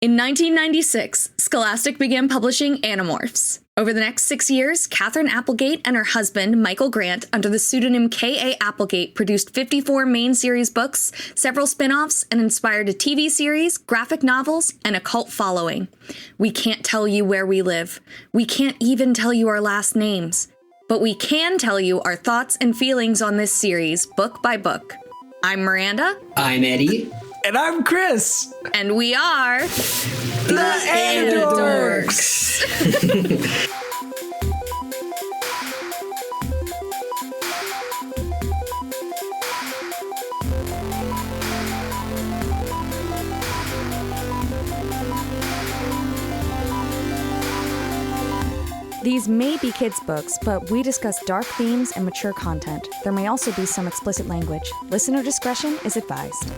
In 1996, Scholastic began publishing Animorphs. Over the next 6 years, Katherine Applegate and her husband, Michael Grant, under the pseudonym K.A. Applegate, produced 54 main series books, several spin-offs, and inspired a TV series, graphic novels, and a cult following. We can't tell you where we live. We can't even tell you our last names. But we can tell you our thoughts and feelings on this series, book by book. I'm Miranda. I'm Eddy. And I'm Chris. And we are the Anidorks. These may be kids' books, but we discuss dark themes and mature content. There may also be some explicit language. Listener discretion is advised.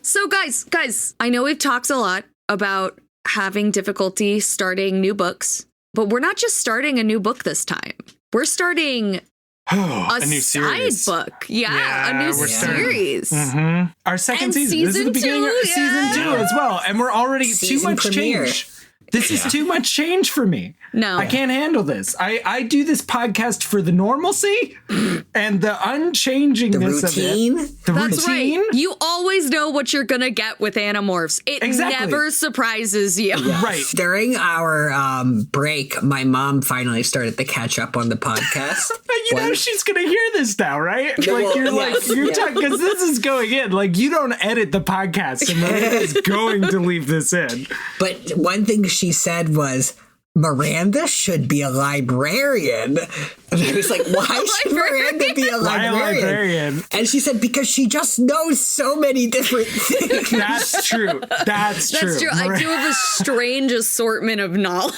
So guys, I know we've talked a lot about having difficulty starting new books, but we're not just starting a new book this time. We're starting a new series. Book. Yeah, a new series. Mm-hmm. Our second season. This is the beginning of season 2 as well. And we're already too much change. This is too much change for me. No. I can't handle this. I do this podcast for the normalcy and the unchangingness of it. That's routine. Right. You always know what you're going to get with Animorphs. It never surprises you. Yes. Right. During our break, my mom finally started to catch up on the podcast. You know she's going to hear this now, right? You're talking, because this is going in. Like, you don't edit the podcast, and Miranda's going to leave this in. But one thing she said was, Miranda should be a librarian. And I was like, why should Miranda be a librarian? And she said, because she just knows so many different things. That's true. That's true. I do have a strange assortment of knowledge.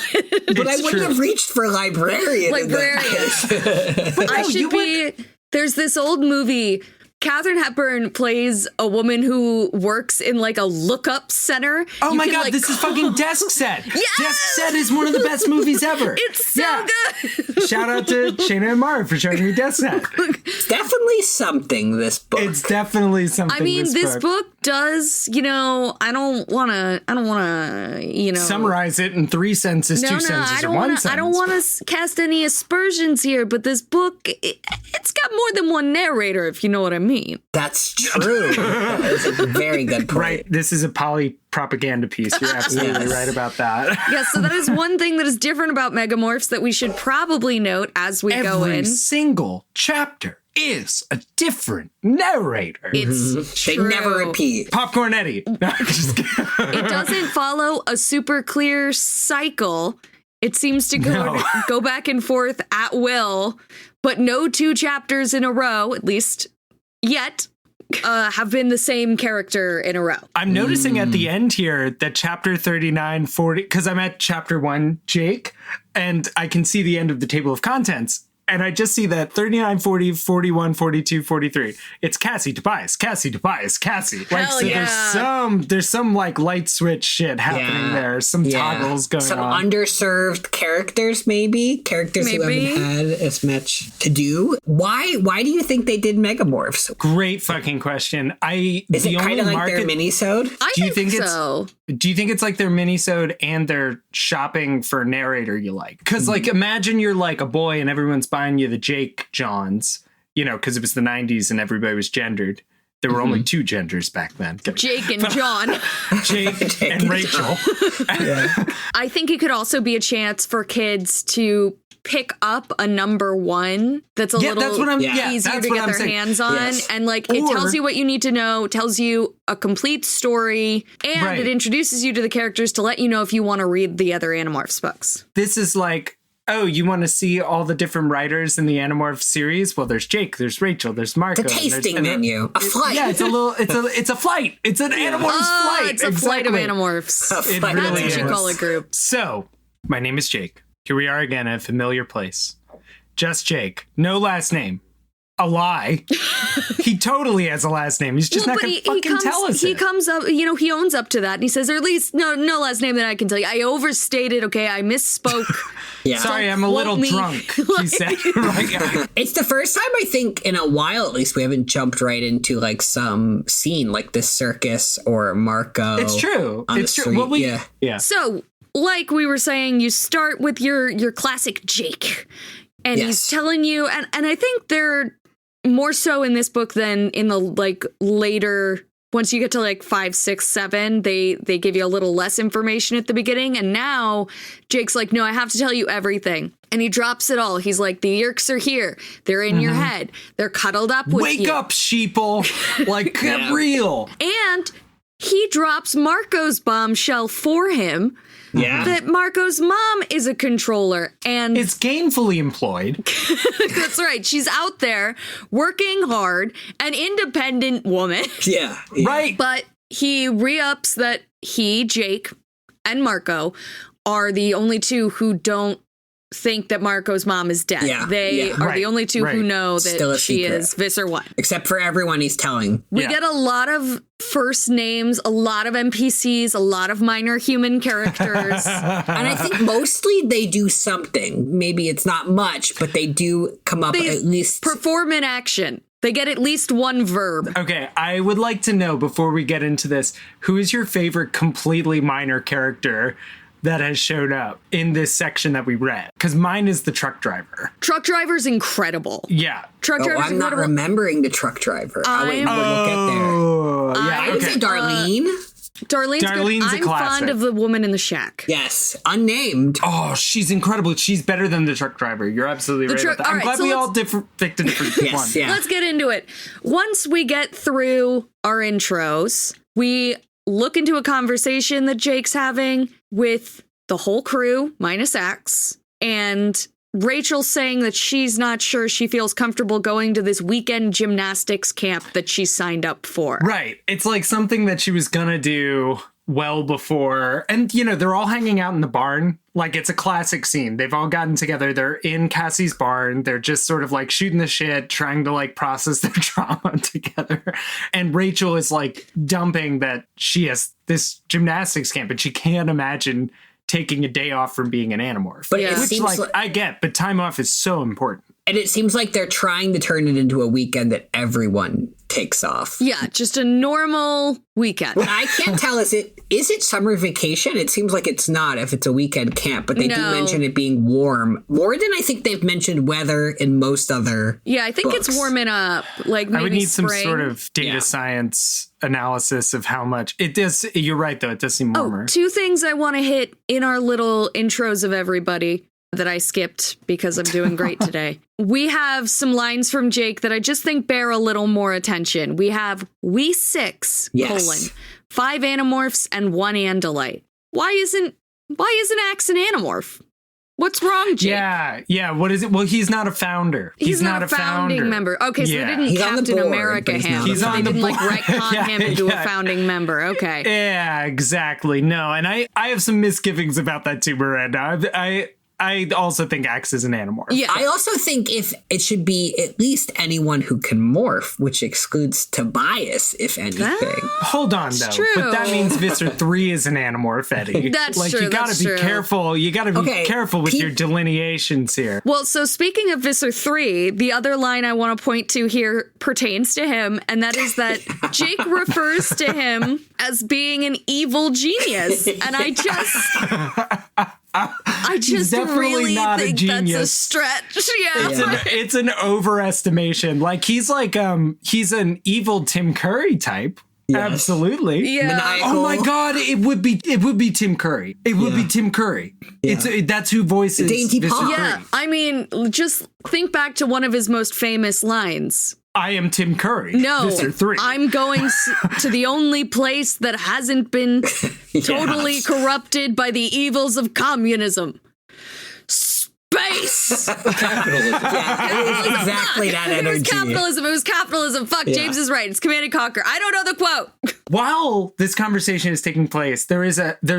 But I wouldn't have reached for librarian. I should be... There's this old movie... Katharine Hepburn plays a woman who works in like a lookup center. Oh my God, this is fucking Desk Set. Yes! Desk Set is one of the best movies ever. It's so good. Shout out to Shayna and Mara for showing me Desk Set. It's definitely something, this book. It's definitely something. I mean, this book does, I don't want to, summarize it in 3 sentences, 2 sentences, or 1 sentence. I don't want to cast any aspersions here, but this book, it's got more than one narrator, if you know what I mean. That's true. That is a very good point. Right. This is a propaganda piece. You're absolutely right about that. Yeah, so that is one thing that is different about MegaMorphs that we should probably note as we go in. Every single chapter is a different narrator. It's true. They never repeat. Popcorn Eddy. No, I'm just kidding. It doesn't follow a super clear cycle. It seems to go back and forth at will, but no 2 chapters in a row, at least yet, have been the same character in a row. I'm noticing at the end here that chapter 39, 40, because I'm at chapter 1, Jake, and I can see the end of the table of contents. And I just see that 39, 40, 41, 42, 43. It's Cassie, Tobias, Cassie, Tobias, Cassie. There's some like light switch shit happening there. Some toggles going on. Some underserved characters, maybe. Characters who haven't had as much to do. Why do you think they did MegaMorphs? Great fucking question. Is it kind of like their mini-sode? Do you think so? Do you think it's like their mini-sode and they're shopping for a narrator you like? Because like imagine you're like a boy and everyone's buying you the Jake Johns, because it was the 90s and everybody was gendered. There were only 2 genders back then. Jake and John. Jake and Rachel. I think it could also be a chance for kids to pick up a number 1 that's a little easier to get their hands on. Yes. And it tells you what you need to know, tells you a complete story, and it introduces you to the characters to let you know if you want to read the other Animorphs books. This is like, oh, you want to see all the different writers in the Animorphs series? Well, there's Jake, there's Rachel, there's Marco. The tasting menu. A flight. Yeah, it's a flight. It's an Animorphs flight. It's a flight of Animorphs. It really That's is. what you call a group. So, my name is Jake. Here we are again at a familiar place. Just Jake. No last name. a lie. He totally has a last name. He's just not going to fucking tell us. He comes up, he owns up to that. And he says, or at least no last name that I can tell you. I overstated. Okay, I misspoke. Yeah. Sorry, I'm a little drunk, he said. Right? It's the first time, I think, in a while at least, we haven't jumped right into like some scene like this circus or Marco. It's true. It's true. Well, yeah. So, like we were saying, you start with your classic Jake. And he's telling you, and I think they're more so in this book than in the like later, once you get to like 5, 6, 7, they give you a little less information at the beginning. And now Jake's like, no, I have to tell you everything. And he drops it all. He's like, the Yeerks are here. They're in your head. They're cuddled up with you. Wake up, sheeple. Like, get real. And he drops Marco's bombshell for him. Yeah. That Marco's mom is a controller and it's gainfully employed. That's right. She's out there working hard, an independent woman. Yeah. Right. But he re-ups that he, Jake, and Marco are the only two who don't think that Marco's mom is dead. Yeah, They are the only two who know that she is Visser 1. Except for everyone he's telling. We get a lot of first names, a lot of NPCs, a lot of minor human characters. And I think mostly they do something. Maybe it's not much, but they do come up at least. Perform an action. They get at least one verb. Okay, I would like to know, before we get into this, who is your favorite completely minor character that has showed up in this section that we read? Because mine is the truck driver. Truck driver's incredible. Yeah. Truck driver's I'm not remembering the truck driver. We'll get there. Yeah, I would say Darlene. Darlene's Darlene's good. a classic. I'm fond of the woman in the shack. Yes, unnamed. Oh, she's incredible. She's better than the truck driver. You're absolutely right about that. I'm glad we all picked a different one. Yeah. Let's get into it. Once we get through our intros, we look into a conversation that Jake's having with the whole crew, minus Axe, and Rachel's saying that she's not sure she feels comfortable going to this weekend gymnastics camp that she signed up for. Right. It's like something that she was gonna do well before. And, they're all hanging out in the barn. Like, it's a classic scene. They've all gotten together. They're in Cassie's barn. They're just sort of like shooting the shit, trying to like process their trauma together. And Rachel is like dumping that she has this gymnastics camp and she can't imagine taking a day off from being an Animorph. But it which, seems like I get, but time off is so important. And it seems like they're trying to turn it into a weekend that everyone takes off. Yeah, just a normal weekend. What I can't tell is it summer vacation? It seems like it's not if it's a weekend camp, but they do mention it being warm. More than I think they've mentioned weather in most other I think books. It's warming up. Like maybe I would need spring. some sort of data science analysis of how much it does. You're right, though. It does seem warmer. 2 things I want to hit in our little intros of everybody that I skipped because I'm doing great today. We have some lines from Jake that I just think bear a little more attention. We have we 6, 5 Animorphs and 1 Andalite. Why isn't Axe an Animorph? What's wrong, Jake? Yeah. What is it? Well, he's not a founder. He's not a founding member. Okay, so they didn't Captain America him. He's on the board. They didn't retcon him into a founding member. Okay. Yeah, exactly. No, and I have some misgivings about that too, Miranda. I also think Axe is an Animorph. Yeah. I also think if it should be at least anyone who can morph, which excludes Tobias, if anything. Hold on, though. True. But that means Visser 3 is an Animorph, Eddy. That's like, true. You gotta be careful. You gotta be careful with your delineations here. Well, so speaking of Visser 3, the other line I want to point to here pertains to him, and that is that Jake refers to him as being an evil genius. And I just really not think that's a stretch. Yeah. It's an overestimation. Like he's an evil Tim Curry type. Yes. Absolutely. Yeah. Maniacal. Oh my God! It would be Tim Curry. It would be Tim Curry. Yeah. That's who voices Dainty Paw. Yeah. I mean, just think back to one of his most famous lines. I am Tim Curry. No, Visser 3. I'm going to the only place that hasn't been totally corrupted by the evils of communism. base. Capitalism. Yeah, it is exactly that energy. It was capitalism. Fuck, Yeah. James is right. It's Command and Conquer. I don't know the quote. While this conversation is taking place, there's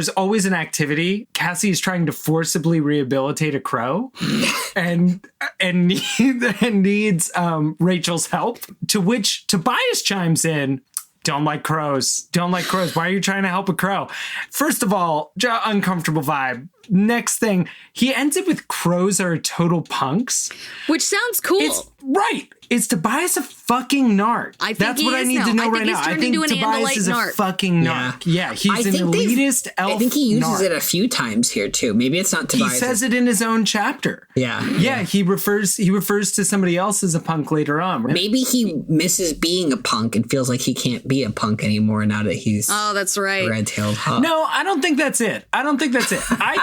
always an activity. Cassie is trying to forcibly rehabilitate a crow and needs Rachel's help, to which Tobias chimes in. Don't like crows. Don't like crows. Why are you trying to help a crow? First of all, uncomfortable vibe. Next thing, he ends it with crows are total punks. Which sounds cool. It's right. Is Tobias a fucking narc? I think that's he what I is need now. to know I think right he's now. I turned think into an Tobias Andalite is a narc. fucking narc. Yeah, he's an elitist elf. I think he uses narc. it a few times here too. Maybe it's not He Tobias. says it in his own chapter. Yeah. He refers to somebody else as a punk later on. Maybe he misses being a punk and feels like he can't be a punk anymore now that he's That's right. red-tailed hawk. No, I don't think that's it. I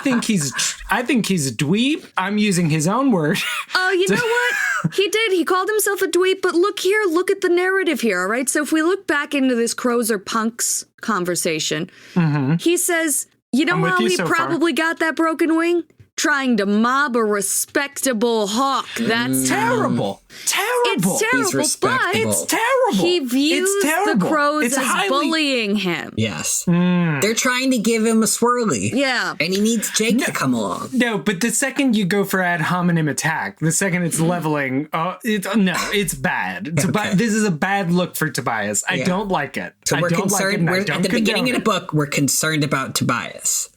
think he's a dweeb. I'm using his own word. Oh, you know what? He did. He called himself a dweeb, but look here. Look at the narrative here, all right? So if we look back into this crows or punks conversation, he says, you know how he probably got that broken wing? Trying to mob a respectable hawk. That's terrible. Terrible. It's terrible, He's respectable. but It's terrible. he views It's terrible. the crows It's as bullying him. Yes. They're trying to give him a swirly. Yeah. And he needs Jake to come along. No, but the second you go for ad hominem attack, the second it's leveling, it's bad. This is a bad look for Tobias. I don't like it. So we're concerned. Like At the beginning of the book, we're concerned about Tobias.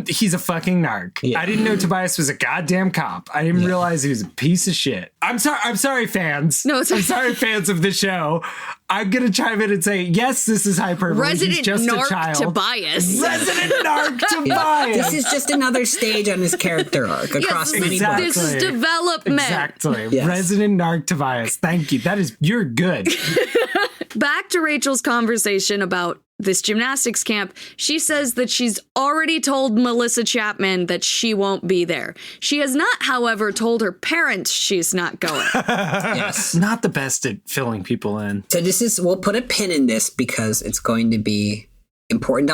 He's a fucking narc. Yeah. I didn't know Tobias was a goddamn cop. I didn't realize he was a piece of shit. I'm sorry, fans. No, it's I'm sorry, fans of the show. I'm gonna chime in and say, yes, this is hyperbole. Resident He's just narc a child. Tobias. Resident narc Tobias. This is just another stage on his character arc across many exactly. books. This is development. Exactly. Yes. Resident narc Tobias. Thank you. You're good. Back to Rachel's conversation about this gymnastics camp. She says that she's already told Melissa Chapman that she won't be there. She has not, however, told her parents she's not going. Yes. Not the best at filling people in. So we'll put a pin in this because it's going to be important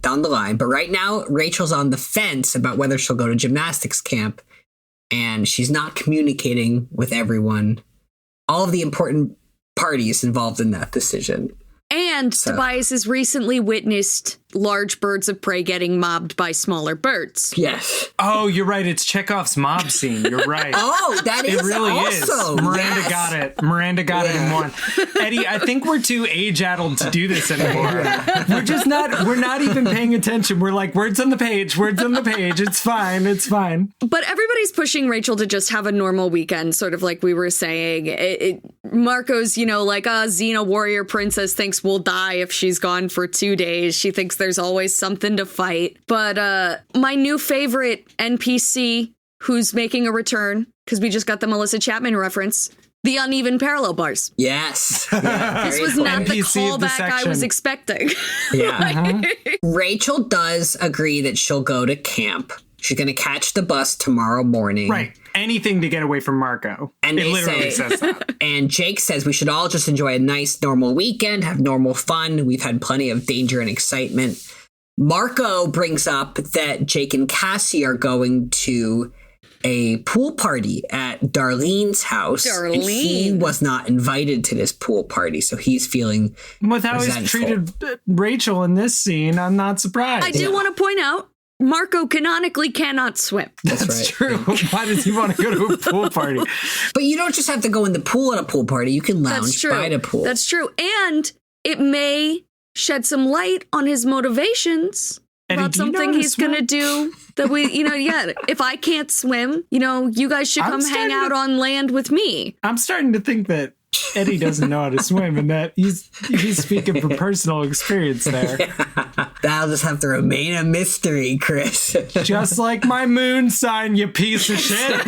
down the line. But right now, Rachel's on the fence about whether she'll go to gymnastics camp, and she's not communicating with everyone, all of the important parties involved in that decision. And Tobias has recently witnessed large birds of prey getting mobbed by smaller birds. Yes. Oh, you're right. It's Chekhov's mob scene. You're right. Oh, that is It really also, is. Miranda yes. got it. Miranda got it in one. Eddy, I think we're too age-addled to do this anymore. We're not even paying attention. We're like, words on the page. It's fine. It's fine. But everybody's pushing Rachel to just have a normal weekend, sort of like we were saying. Marco's, like, Xena warrior princess thinks we'll die if she's gone for 2 days. She thinks there's always something to fight. But my new favorite NPC who's making a return, because we just got the Melissa Chapman reference, the uneven parallel bars. Yes. Yeah, This was not the NPC of the callback I section. was expecting. Yeah. Rachel does agree that she'll go to camp. She's going to catch the bus tomorrow morning. Right. Anything to get away from Marco. And it literally says that. And Jake says we should all just enjoy a nice, normal weekend, have normal fun. We've had plenty of danger and excitement. Marco brings up that Jake and Cassie are going to a pool party at Darlene's house. Darlene. And he was not invited to this pool party, so he's feeling With how he's resentful. treated Rachel in this scene, I'm not surprised. I do want to point out, Marco canonically cannot swim. That's That's right. true. Why does he want to go to a pool party? But you don't just have to go in the pool at a pool party. You can That's lounge true. by the pool. That's true. And it may shed some light on his motivations Eddy, about do you know something how to he's going to swim? do that we, if I can't swim, you guys should I'm come hang starting out to- on land with me. I'm starting to think that Eddy doesn't know how to swim and that he's speaking from personal experience there. That'll just have to remain a mystery, Chris. Just like my moon sign, you piece of shit.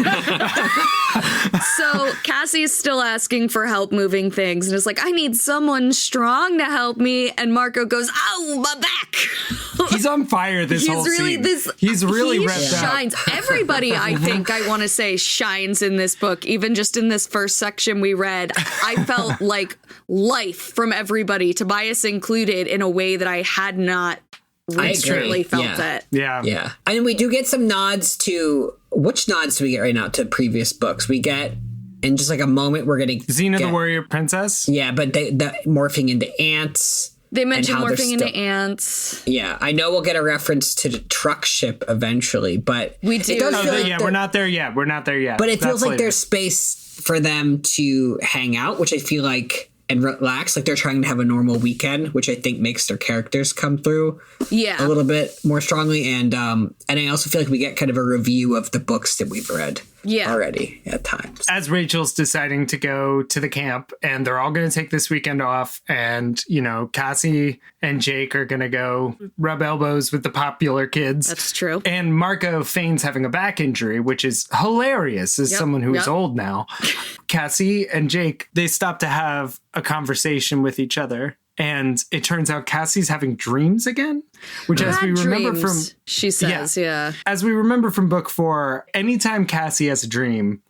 So Cassie is still asking for help moving things and is like, I need someone strong to help me. And Marco goes, oh, my back. He's on fire this whole scene. He's really he revved up. shines. Everybody, I think, I want to say, shines in this book. Even just in this first section we read, I felt like life from everybody, Tobias included, in a way that I had not recently felt it. Yeah. Yeah. And we do get some nods to which nods do we get right now to previous books? We get, in just like a moment, we're getting Xena the Warrior Princess. Yeah, but the morphing into ants. They mentioned morphing into ants. Yeah, I know we'll get a reference to the truck ship eventually, but we do. We're not there yet. But it feels like there's space for them to hang out, which I feel like, and relax, like they're trying to have a normal weekend, which I think makes their characters come through a little bit more strongly. And I also feel like we get kind of a review of the books that we've read already at times. As Rachel's deciding to go to the camp, and they're all going to take this weekend off, and, you know, Cassie and Jake are going to go rub elbows with the popular kids. That's true. And Marco feigns having a back injury, which is hilarious as someone who is old now. Cassie and Jake, they stop to have a conversation with each other. And it turns out Cassie's having dreams again, which as we remember from... She says, As we remember from book 4, anytime Cassie has a dream,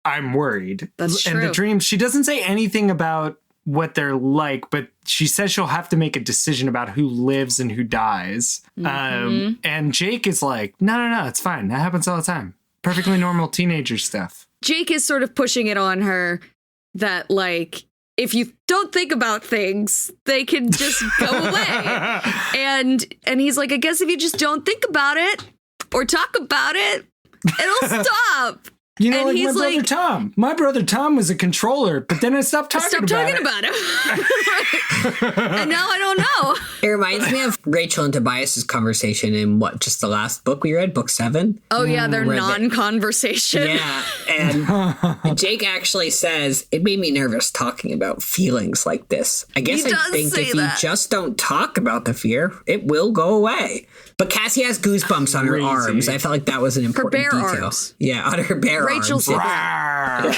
I'm worried. That's true. And the dreams, she doesn't say anything about what they're like, but she says she'll have to make a decision about who lives and who dies. And Jake is like, no, it's fine. That happens all the time. Perfectly normal teenager stuff. Jake is sort of pushing it on her that, like, if you don't think about things, they can just go away. And he's like, I guess if you just don't think about it or talk about it, it'll stop. You know, and like my brother Tom. My brother Tom was a controller, but then I stopped talking about him. And now I don't know. It reminds me of Rachel and Tobias's conversation in just the last book we read, book 7. Oh, yeah, their non-conversation. Yeah, and Jake actually says, it made me nervous talking about feelings like this. I guess I think if you just don't talk about the fear, it will go away. But Cassie has goosebumps on her arms. I felt like that was an important detail. Arms. Yeah, on her bare Rachel's arms.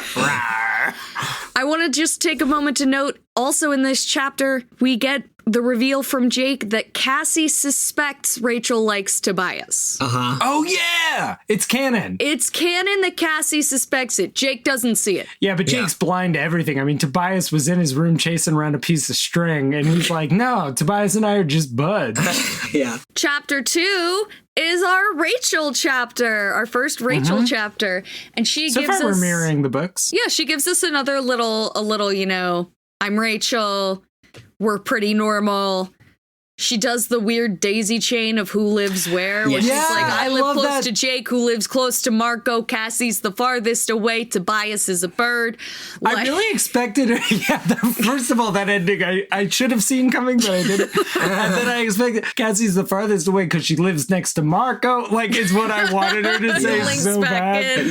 I want to just take a moment to note, also in this chapter, we get the reveal from Jake that Cassie suspects Rachel likes Tobias. Oh, yeah! It's canon. It's canon that Cassie suspects it. Jake doesn't see it. Yeah, but Jake's blind to everything. I mean, Tobias was in his room chasing around a piece of string, and he's like, no, Tobias and I are just buds. Yeah. Chapter 2 is our Rachel chapter, our first Rachel chapter. And she gives us... So far, we're mirroring the books. Yeah, she gives us a little, you know, I'm Rachel... We're pretty normal. She does the weird daisy chain of who lives where. Where she's like, I live close to Jake, who lives close to Marco. Cassie's the farthest away. Tobias is a bird. Like, I really expected her. Yeah, first of all, that ending I should have seen coming, but I didn't. And then I expected Cassie's the farthest away because she lives next to Marco. Like, it's what I wanted her to say so bad.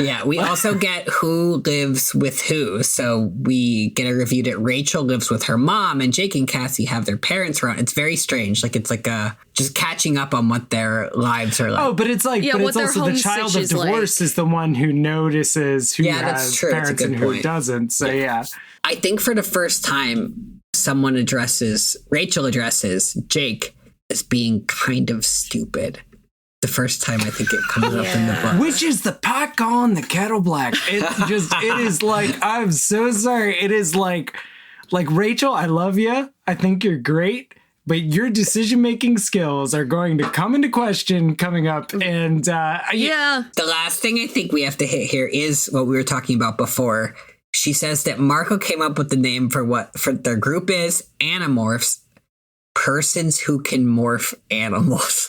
Yeah, we also get who lives with who. So we get a review that Rachel lives with her mom, and Jake and Cassie have their parents around. It's very strange. Like, it's like just catching up on what their lives are like. Oh, but it's like, but it's also the child of divorce is the one who notices who has parents and who doesn't. So yeah. I think for the first time, Rachel addresses Jake as being kind of stupid. The first time I think it comes up in the book. Which is the pot calling the kettle black. It is like, I'm so sorry. It is like Rachel, I love you. I think you're great, but your decision-making skills are going to come into question coming up. And the last thing I think we have to hit here is what we were talking about before. She says that Marco came up with the name for their group is Animorphs. Persons who can morph animals.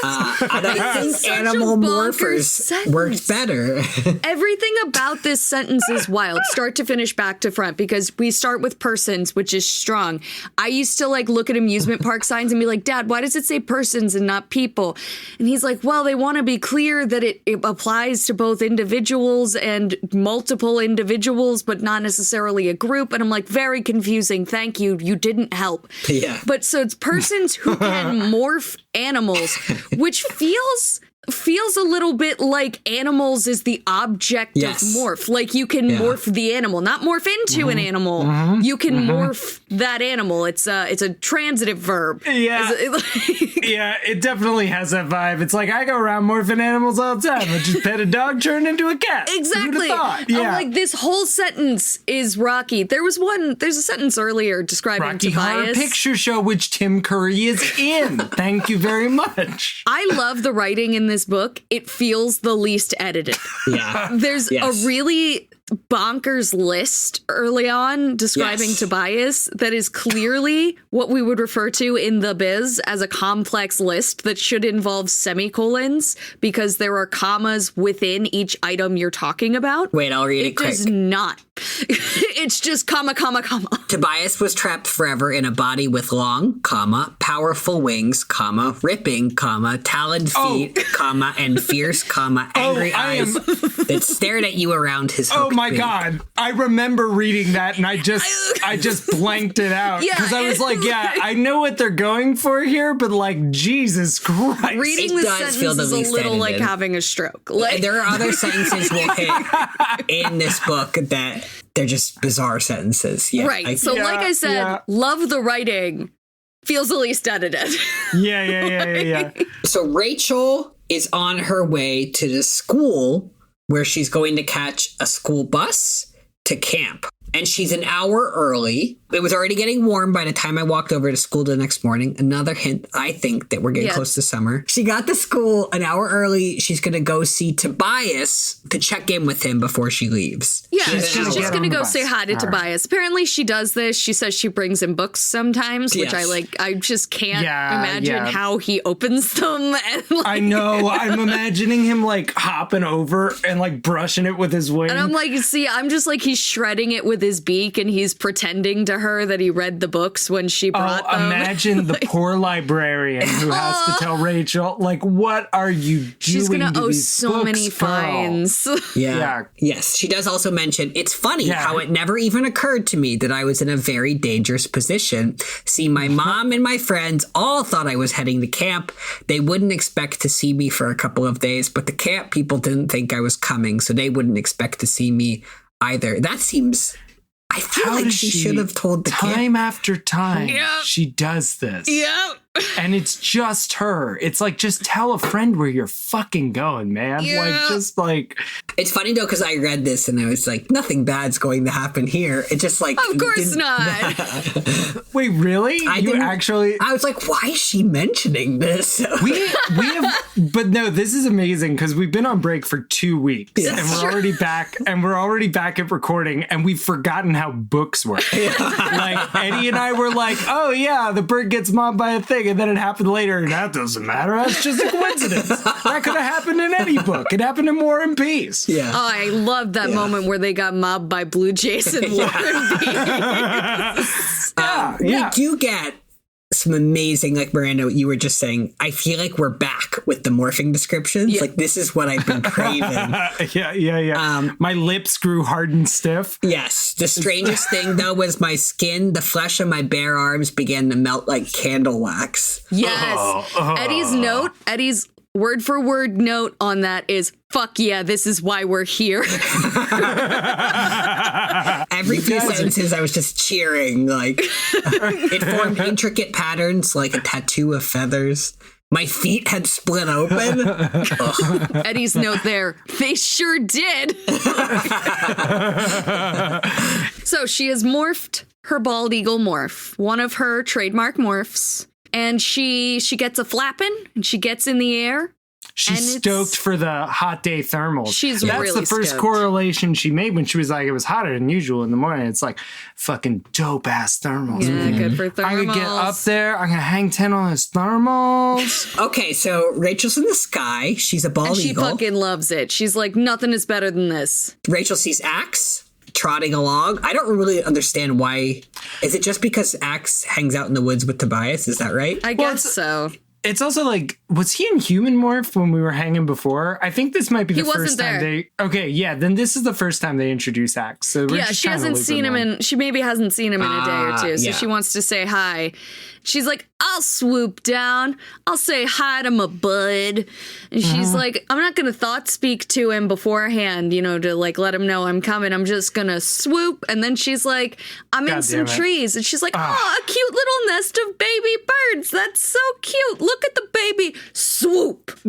And I think animal morphers works better. Everything about this sentence is wild, start to finish, back to front, because we start with persons, which is strong. I used to look at amusement park signs and be like, Dad, why does it say persons and not people? And he's like, well, they want to be clear that it applies to both individuals and multiple individuals, but not necessarily a group. And I'm like, very confusing. Thank you. You didn't help. Yeah. But so it's persons who can morph animals, which feels a little bit like animals is the object of morph. Like you can morph the animal, not morph into an animal. You can morph that animal. It's a transitive verb. Yeah. Yeah, it definitely has that vibe. It's like I go around morphing animals all the time. I just pet a dog, turn into a cat. Exactly. Yeah. I'm like, this whole sentence is Rocky. There's a sentence earlier describing Rocky Tobias. Horror Picture Show, which Tim Curry is in. Thank you very much. I love the writing in this book, it feels the least edited. Yeah. There's a really bonkers list early on describing Tobias that is clearly what we would refer to in the biz as a complex list that should involve semicolons because there are commas within each item you're talking about. Wait, I'll read it quick. It does not. It's just comma, comma, comma. Tobias was trapped forever in a body with long, comma, powerful wings, comma, ripping, comma, taloned feet, comma, and fierce, comma, angry eyes that stared at you around his hooked Oh my beak. God. I remember reading that and I just blanked it out because I was like, yeah, I know what they're going for here, but like, Jesus Christ. Reading this sentence is a little like having a stroke. Like, there are other sentences we'll hit in this book that they're just bizarre sentences. Yeah, right. Like I said, love the writing. Feels the least edited. Yeah. So Rachel is on her way to the school where she's going to catch a school bus to camp. And she's an hour early. It was already getting warm by the time I walked over to school the next morning. Another hint, I think, that we're getting close to summer. She got to school an hour early. She's going to go see Tobias to check in with him before she leaves. Yeah, she's just going to go say hi to Tobias. Apparently she does this. She says she brings him books sometimes, which I like. I just can't imagine how he opens them. And, like, I know. I'm imagining him like hopping over and like brushing it with his wing. And I'm like, see, I'm just like, he's shredding it with his beak and he's pretending to her that he read the books when she brought them. Imagine the poor librarian who has to tell Rachel, like, what are you doing? She's going to owe these so books, many fines. Yeah. Yes. She does also mention, it's funny how it never even occurred to me that I was in a very dangerous position. See, my mom and my friends all thought I was heading to camp. They wouldn't expect to see me for a couple of days, but the camp people didn't think I was coming, so they wouldn't expect to see me either. That seems... I feel like she should have told the time after time. She does this. Yep. And it's just her. It's like, just tell a friend where you're fucking going, man. Yeah. Like, just like... It's funny, though, because I read this and I was like, nothing bad's going to happen here. It just like... Of course not. Wait, really? I was like, why is she mentioning this? we have... But no, this is amazing because we've been on break for 2 weeks. Yes. And we're already back. And we're already back at recording. And we've forgotten how books work. Like, Eddy and I were like, oh, yeah, the bird gets mobbed by a thing. And then it happened later, and that doesn't matter. That's just a coincidence. That could have happened in any book. It happened in War and Peace. Yeah. Oh, I love that moment where they got mobbed by blue jays and War and Peace. We do get some amazing, like Miranda, you were just saying, I feel like we're back with the morphing descriptions. Like, this is what I've been craving. My lips grew hard and stiff. Yes. The strangest thing, though, was my skin, the flesh of my bare arms began to melt like candle wax. Yes. Eddy's word for word note on that is, fuck yeah, this is why we're here. Every few sentences, I was just cheering. Like, it formed intricate patterns like a tattoo of feathers. My feet had split open. Eddy's note there, they sure did. So she has morphed her bald eagle morph, one of her trademark morphs. And she gets a flapping and she gets in the air. She's stoked for the hot day thermals. That's really the first stoked. correlation she made when she was like, it was hotter than usual in the morning. It's like, fucking dope ass thermals. Yeah, man. good for thermals. I'm gonna get up there. I'm gonna hang 10 on those thermals. Okay, so Rachel's in the sky. She's a bald eagle. eagle. She fucking loves it. She's like, nothing is better than this. Rachel sees Axe trotting along. I don't really understand why. Is it just because Axe hangs out in the woods with Tobias? Is that right? I guess so. It's also like, was he in human morph when we were hanging before? I think this might be the first time they... Okay, yeah, then this is the first time they introduce Axe. So we're just she hasn't seen him in... She maybe hasn't seen him in a day or two, so she wants to say hi. She's like, I'll swoop down. I'll say hi to my bud. And she's like, I'm not going to thought speak to him beforehand, to like let him know I'm coming. I'm just going to swoop. And then she's like, I'm in some trees. And she's like, oh, a cute little nest of baby birds. That's so cute. Look at the baby. Swoop.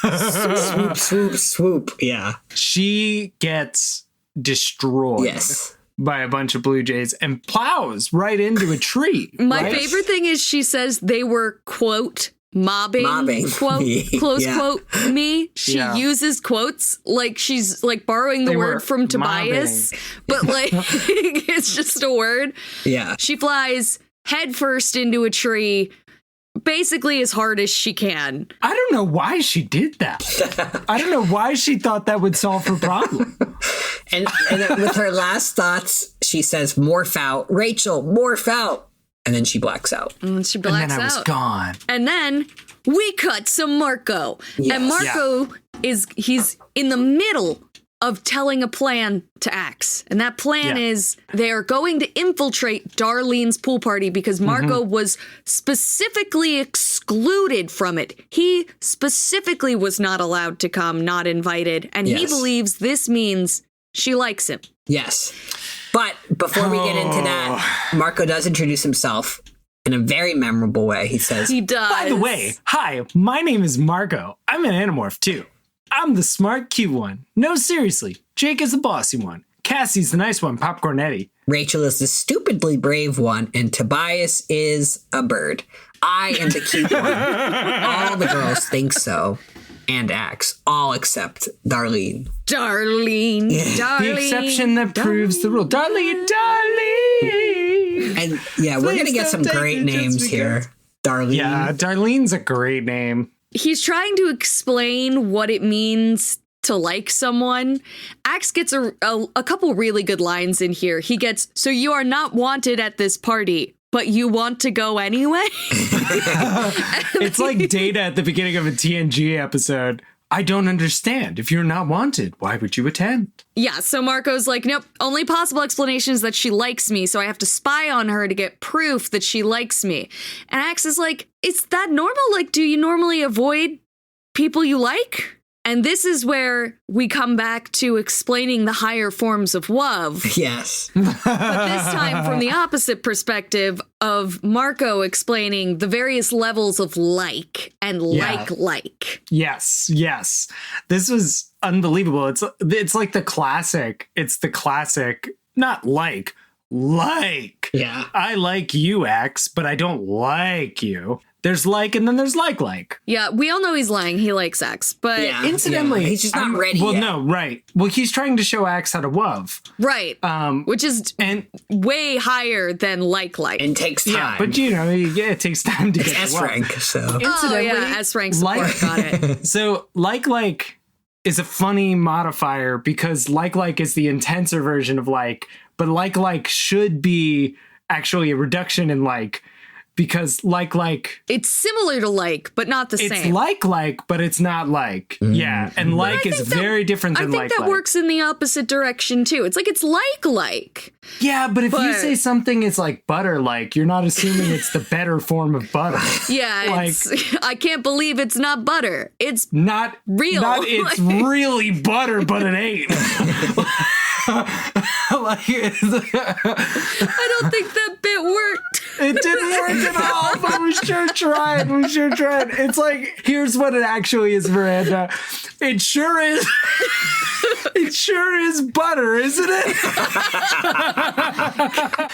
Swoop, swoop, swoop. Yeah. She gets destroyed. Yes. By a bunch of blue jays and plows right into a tree. My favorite thing is she says they were, quote, Mobbing quote, me. close Yeah. quote, me. She uses quotes like she's like borrowing the word from Tobias, but like it's just a word. Yeah. She flies headfirst into a tree, basically as hard as she can. I don't know why she did that. I don't know why she thought that would solve her problem. And then with her last thoughts, she says, morph out. Rachel, morph out. And then she blacks out. And she blacks And then I was out. gone. And then we cut to Marco. Yes. And Marco he's in the middle of telling a plan to Axe. And that plan is they are going to infiltrate Darlene's pool party because Marco was specifically excluded from it. He specifically was not allowed to come, not invited. And he believes this means she likes him. Yes. But before we get into that, Marco does introduce himself in a very memorable way. He says, He does. By the way, hi, my name is Marco. I'm an Animorph too. I'm the smart, cute one. No, seriously, Jake is the bossy one. Cassie's the nice one, Popcorn Eddy. Rachel is the stupidly brave one, and Tobias is a bird. I am the cute one. All the girls think so. And Axe, all except Darlene. Darlene. The exception that proves the rule. Darlene. And yeah, we're going to get some great names here. Darlene. Yeah, Darlene's a great name. He's trying to explain what it means to like someone. Axe gets a couple really good lines in here. He gets, so you are not wanted at this party, but you want to go anyway? It's like Data at the beginning of a TNG episode. I don't understand. If you're not wanted, why would you attend? Yeah, so Marco's like, nope, only possible explanation is that she likes me, so I have to spy on her to get proof that she likes me. And Axe is like, is that normal? Like, do you normally avoid people you like? And this is where we come back to explaining the higher forms of love. Yes. But this time from the opposite perspective of Marco explaining the various levels of like and like. Yes. This was unbelievable. It's like the classic. It's the classic, not like. Yeah. I like you, X, but I don't like you. There's like, and then there's like. Yeah, we all know he's lying. He likes Axe, but incidentally, he's just not ready Well, yet. no, right. Well, he's trying to show Axe how to love. right, which is way higher than like. And takes time. Yeah, but it takes time to get to S love. rank, so. Oh yeah, S rank support, got it. So like is a funny modifier because like is the intenser version of like, but like should be actually a reduction in like. Because like it's similar to like, but not the same. It's like, but it's not like. Yeah, and like is very different than like. I think that works in the opposite direction too. It's like like. Yeah, but if you say something is like butter, like you're not assuming it's the better form of butter. Yeah, like I can't believe it's not butter. It's not real. It's really butter, but it ain't. I don't think that bit worked. It didn't work at all, but we sure tried. It's like, here's what it actually is, Miranda. It sure is. It sure is butter, isn't it?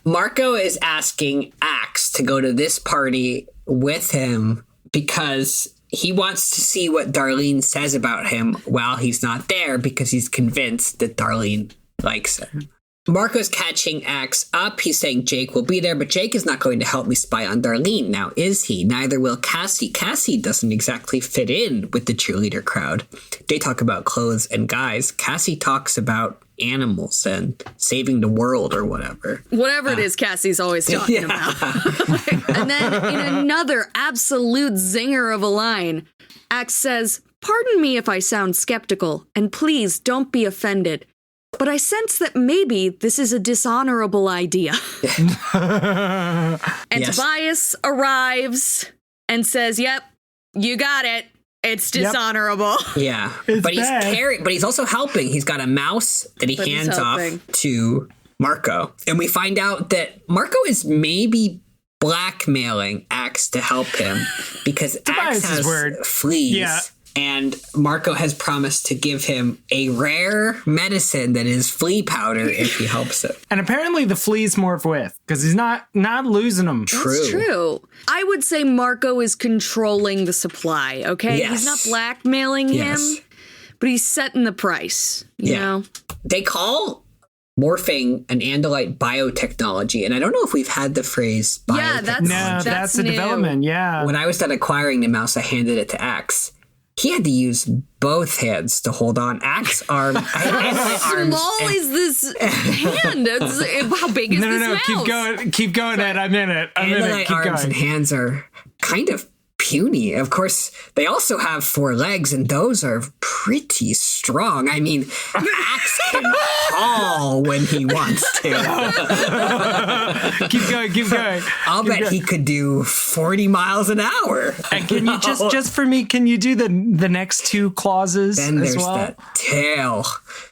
Marco is asking Axe to go to this party with him because he wants to see what Darlene says about him while he's not there because he's convinced that Darlene likes him. Marco's catching Axe up. He's saying Jake will be there, but Jake is not going to help me spy on Darlene. Now, is he? Neither will Cassie. Cassie doesn't exactly fit in with the cheerleader crowd. They talk about clothes and guys. Cassie talks about animals and saving the world or whatever. Whatever it is Cassie's always talking about. And then in another absolute zinger of a line, Axe says, "Pardon me if I sound skeptical, and please don't be offended. But I sense that maybe this is a dishonorable idea." And Tobias arrives and says, "Yep, you got it. It's dishonorable." Yeah. It's but he's bad. but he's also helping. He's got a mouse that he hands off to Marco. And we find out that Marco is maybe blackmailing Axe to help him because Axe has fleas. Yeah. And Marco has promised to give him a rare medicine that is flea powder if he helps it. And apparently the fleas morph with, because he's not losing them. That's true. I would say Marco is controlling the supply, okay? Yes. He's not blackmailing him, but he's setting the price, you know? They call morphing an andalite biotechnology, and I don't know if we've had the phrase biotechnology. No, that's a new development, When I was done acquiring the mouse, I handed it to Axe. He had to use both hands to hold on. Axe arm. How small is this hand? How big is this mouse? Keep going, Ed. I'm in it. Andalite Keep arms going. and hands are kind of puny. Of course, they also have 4 legs, and those are pretty strong. I mean, Axe can haul when he wants to. Keep going. I'll bet he could do 40 miles an hour. And can you just for me, can you do the next 2 clauses Then as there's well? the tail.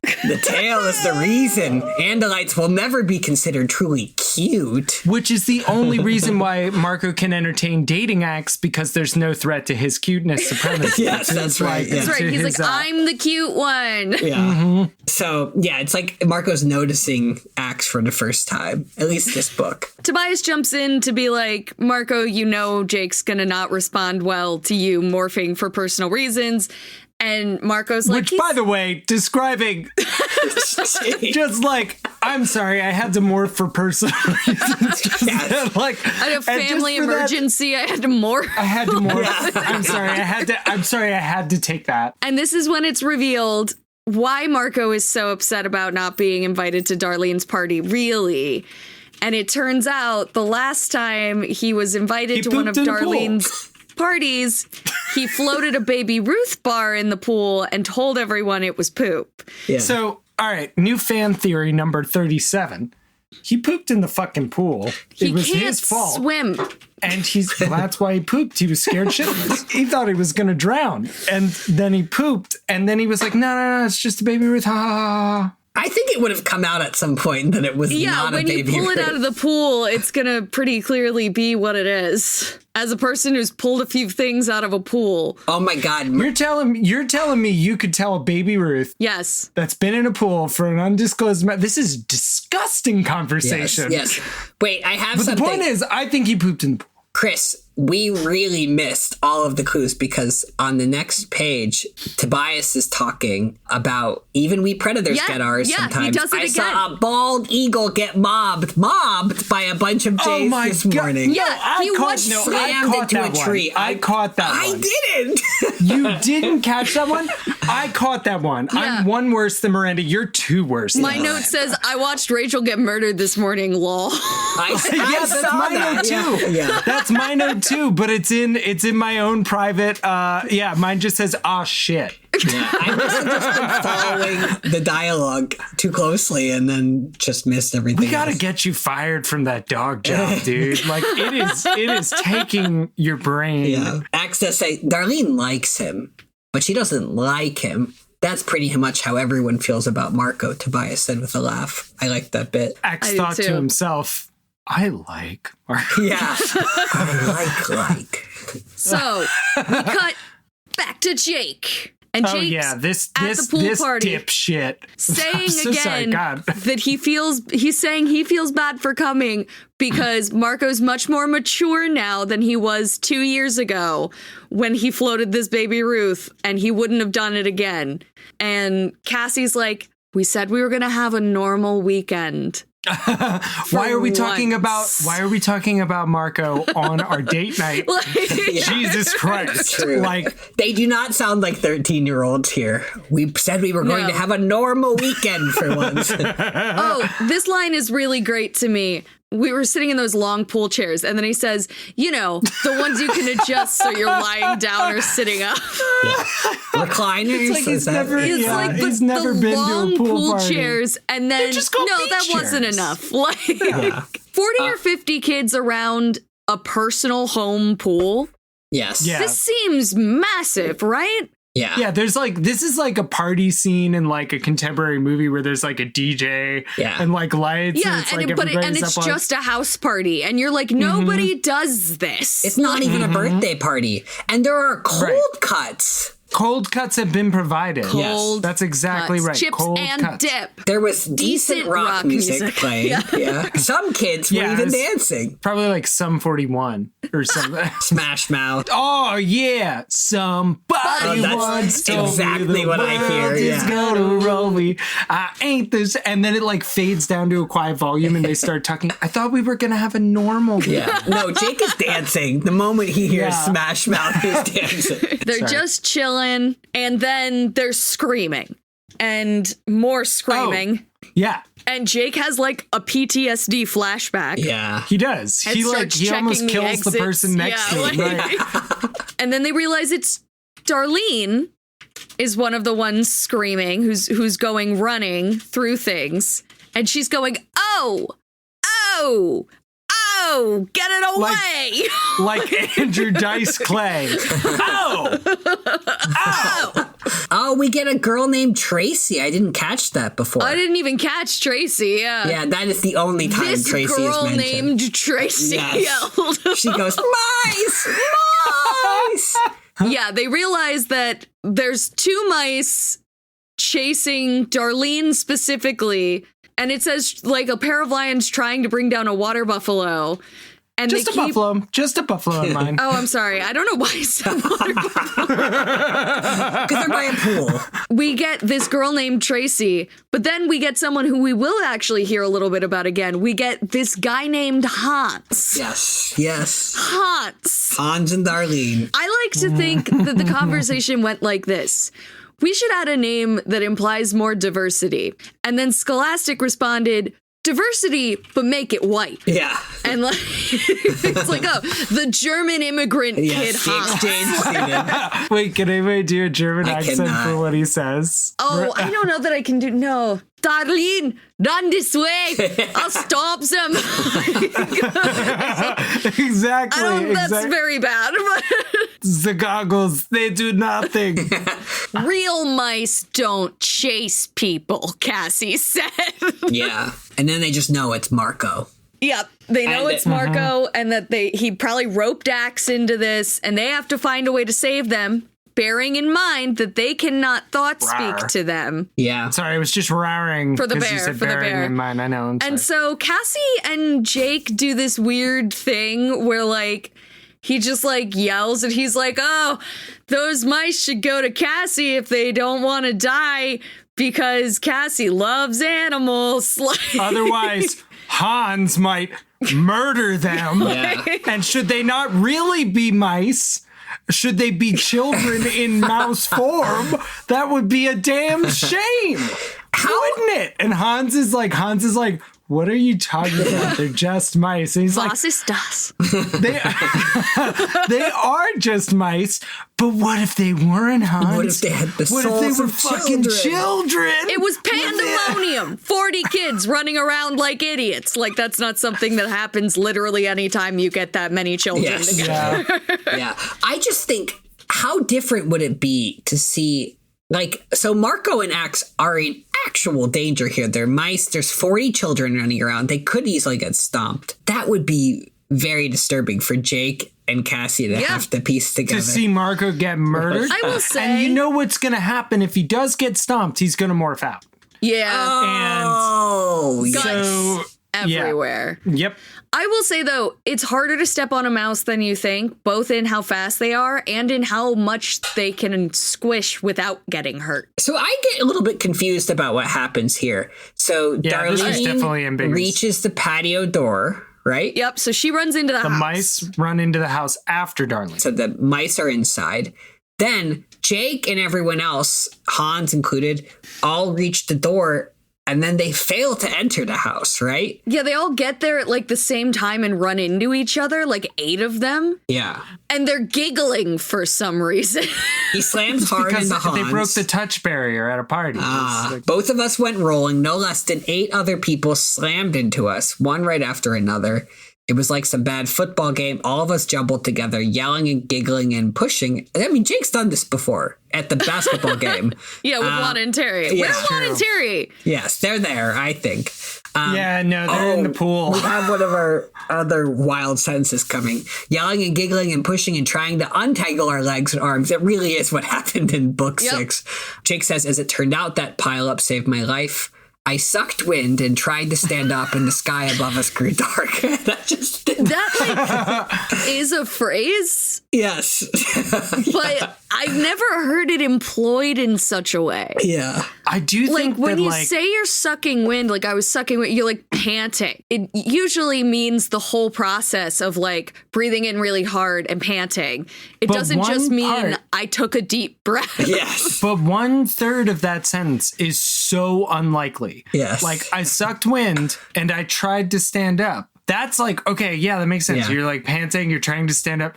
The tail is the reason Andalites will never be considered truly cute. Which is the only reason why Marco can entertain dating Axe, because there's no threat to his cuteness supremacy. Yes, that's right. That's right. He's like, I'm the cute one. Yeah. So, it's like Marco's noticing Axe for the first time, at least this book. Tobias jumps in to be like, Marco, you know Jake's gonna not respond well to you morphing for personal reasons. And Marco's like... Which, by the way, describing... just like, I'm sorry, I had to morph for personal reasons. I had a family emergency. I had to morph. I had to morph. I'm sorry, I had to take that. And this is when it's revealed why Marco is so upset about not being invited to Darlene's party, really. And it turns out the last time he was invited to one of Darlene's parties, he floated a Baby Ruth bar in the pool and told everyone it was poop. Yeah. So, all right, new fan theory number 37. He pooped in the fucking pool. It was his fault. Swim. And that's why he pooped. He was scared shitless. He thought he was going to drown. And then he pooped. And then he was like, no, it's just a Baby Ruth. Ha. I think it would have come out at some point that it was not a Baby Ruth. Yeah, when you pull it out of the pool, it's going to pretty clearly be what it is. As a person who's pulled a few things out of a pool. Oh my God. You're telling me you could tell a Baby Ruth that's been in a pool for an undisclosed amount. This is disgusting conversation. Yes. Wait, I have but something. The point is, I think he pooped in the pool. Chris, we really missed all of the clues because on the next page, Tobias is talking about even we predators get ours sometimes. He does it again. Saw a bald eagle get mobbed by a bunch of jays this morning. Yeah, I slammed into a tree. I caught that one. I didn't. You didn't catch that one? I caught that one. Yeah. I'm one worse than Miranda. You're 2 worse. My note says, I watched Rachel get murdered this morning, lol. That's my note too. Yeah. That's my note too, but it's in my own private, mine just says, shit. Yeah, I must have just been following the dialogue too closely and then just missed everything. We gotta get you fired from that dog job, dude. Like it is taking your brain. Yeah. Axe does say Darlene likes him, but she doesn't like him. That's pretty much how everyone feels about Marco, Tobias said with a laugh. I like that bit. Axe thought to himself, I like Marco. Yeah. I like. So we cut back to Jake. And Jake's at the pool party dipshit saying that he's saying he feels bad for coming because Marco's much more mature now than he was 2 years ago when he floated this Baby Ruth and he wouldn't have done it again. And Cassie's like, we said we were going to have a normal weekend. Why are we talking about Marco on our date night? Jesus Christ. Like, they do not sound like 13-year-olds here. We said we were going to have a normal weekend for once. This line is really great to me. We were sitting in those long pool chairs, and then he says, the ones you can adjust so you're lying down or sitting up. Yeah. Recliners. It's never been long to a pool chairs, and then that wasn't enough. 40 or 50 kids around a personal home pool. Yes. Yeah. This seems massive, right? Yeah. Yeah, this is like a party scene in like a contemporary movie where there's like a DJ and like lights. Yeah, and it's just a house party. And you're like, nobody does this. It's not even a birthday party. And there are cold cuts. Cold cuts have been provided. Cold That's exactly cuts. right. Chips Cold and cuts. dip. There was decent rock music playing. Yeah. Some kids were Yeah, even it was- dancing. Probably like Sum 41 or something. Smash Mouth. Oh, yeah. Somebody that's once told exactly me the what I hear, world is yeah. gonna roll me. I ain't this. And then it like fades down to a quiet volume and they start talking. I thought we were going to have a normal day. Yeah. No, Jake is dancing. The moment he hears Yeah. Smash Mouth, he's dancing. They're just chilling, and then they're screaming, and more screaming. Yeah, And Jake has like a PTSD flashback. Yeah. he does. And He starts almost checking the kills the exits. person next to him. Yeah, Right. And then they realize it's Darlene is one of the ones screaming, who's going running through things, and she's going, "Oh, oh, oh, get it away!" Like Andrew Dice Clay. Oh! Oh, we get a girl named Tracy. I didn't catch that before. I didn't even catch Tracy. Yeah, that is the only time This Tracy is girl mentioned. named Tracy Yes. yelled. She goes, mice! Mice! Yeah, they realize that there's two mice chasing Darlene specifically, and it says like a pair of lions trying to bring down a water buffalo. And Just they a keep. buffalo. Just a buffalo in mine. Oh, I'm sorry. I don't know why I said water buffalo. Because they're by a pool. We get this girl named Tracy, but then we get someone who we will actually hear a little bit about again. We get this guy named Hans. Yes. Yes. Hans. Hans and Darlene. I like to think that the conversation went like this. We should add a name that implies more diversity. And then Scholastic responded, diversity, but make it white. Yeah. And like, it's like, oh, the German immigrant kid Yes, the Hans. exchange student. Wait, can anybody do a German I accent cannot. for what he says? Oh, I don't know that I can do, no. Darlene, run this way. I'll stop them. Exactly. That's very bad. But The goggles, they do nothing. real mice don't chase people, Cassie said. Yeah. And then they just know it's Marco. Yep, they know And it's Marco, and that he probably roped Axe into this, and they have to find a way to save them, bearing in mind that they cannot thought speak Rawr. to them. Yeah. Sorry, I was just raring. For the 'cause you bear, said for the bearing bear. in mind. I know. I'm And sorry. so Cassie and Jake do this weird thing where like he just like yells and he's like, "Oh, those mice should go to Cassie if they don't want to die because Cassie loves animals." Like, Otherwise, Hans might murder them. Yeah. And should they not really be mice? Should they be children in mouse form? That would be a damn shame. Wouldn't it? And Hans is like, what are you talking about? They're just mice. And he's like, Was ist das? they are just mice, but what if they weren't, Hans? What if they had the What if they souls were of fucking children? It was pandemonium. 40 kids running around like idiots. Like, that's not something that happens literally anytime you get that many children Yes. together. Yeah. Yeah. I just think, how different would it be to see, like, so Marco and Axe are in actual danger here. They're mice. There's 40 children running around. They could easily get stomped. That would be very disturbing for Jake and Cassie to have to piece together. To see Marco get murdered. I will say. And you know what's going to happen if he does get stomped? He's going to morph out. Yeah. Oh, Guts So, everywhere. Yep. I will say, though, it's harder to step on a mouse than you think, both in how fast they are and in how much they can squish without getting hurt. So I get a little bit confused about what happens here. So Yeah, this is definitely Darlene ambiguous. reaches the patio door, right? Yep, so she runs into the The house. mice run into the house after Darlene. So the mice are inside. Then Jake and everyone else, Hans included, all reach the door, and then they fail to enter the house, right? Yeah, they all get there at like the same time and run into each other, like 8 of them, Yeah. and they're giggling for some reason. He slams hard Because into Hans. they broke the touch barrier at a party. It's like- Both of us went rolling. No less than 8 other people slammed into us, one right after another. It was like some bad football game. All of us jumbled together, yelling and giggling and pushing. I mean, Jake's done this before at the basketball game. Yeah, with Lana and Terry. yeah, Where's Lana and Terry? Yes, they're there, I think. They're in the pool. We have one of our other wild sentences coming. Yelling and giggling and pushing and trying to untangle our legs and arms. It really is what happened in book 6. Jake says, as it turned out, that pile-up saved my life. I sucked wind and tried to stand up, and the sky above us grew dark. That is a phrase. Yes. But I've never heard it employed in such a way. Yeah. I do think when that, you say you're sucking wind, like I was sucking wind, you're like panting. It usually means the whole process of like breathing in really hard and panting. It doesn't just mean I took a deep breath. Yes. But 1/3 of that sentence is so unlikely. Yes. Like, I sucked wind and I tried to stand up. That's like, okay, yeah, that makes sense. Yeah. You're like panting, you're trying to stand up,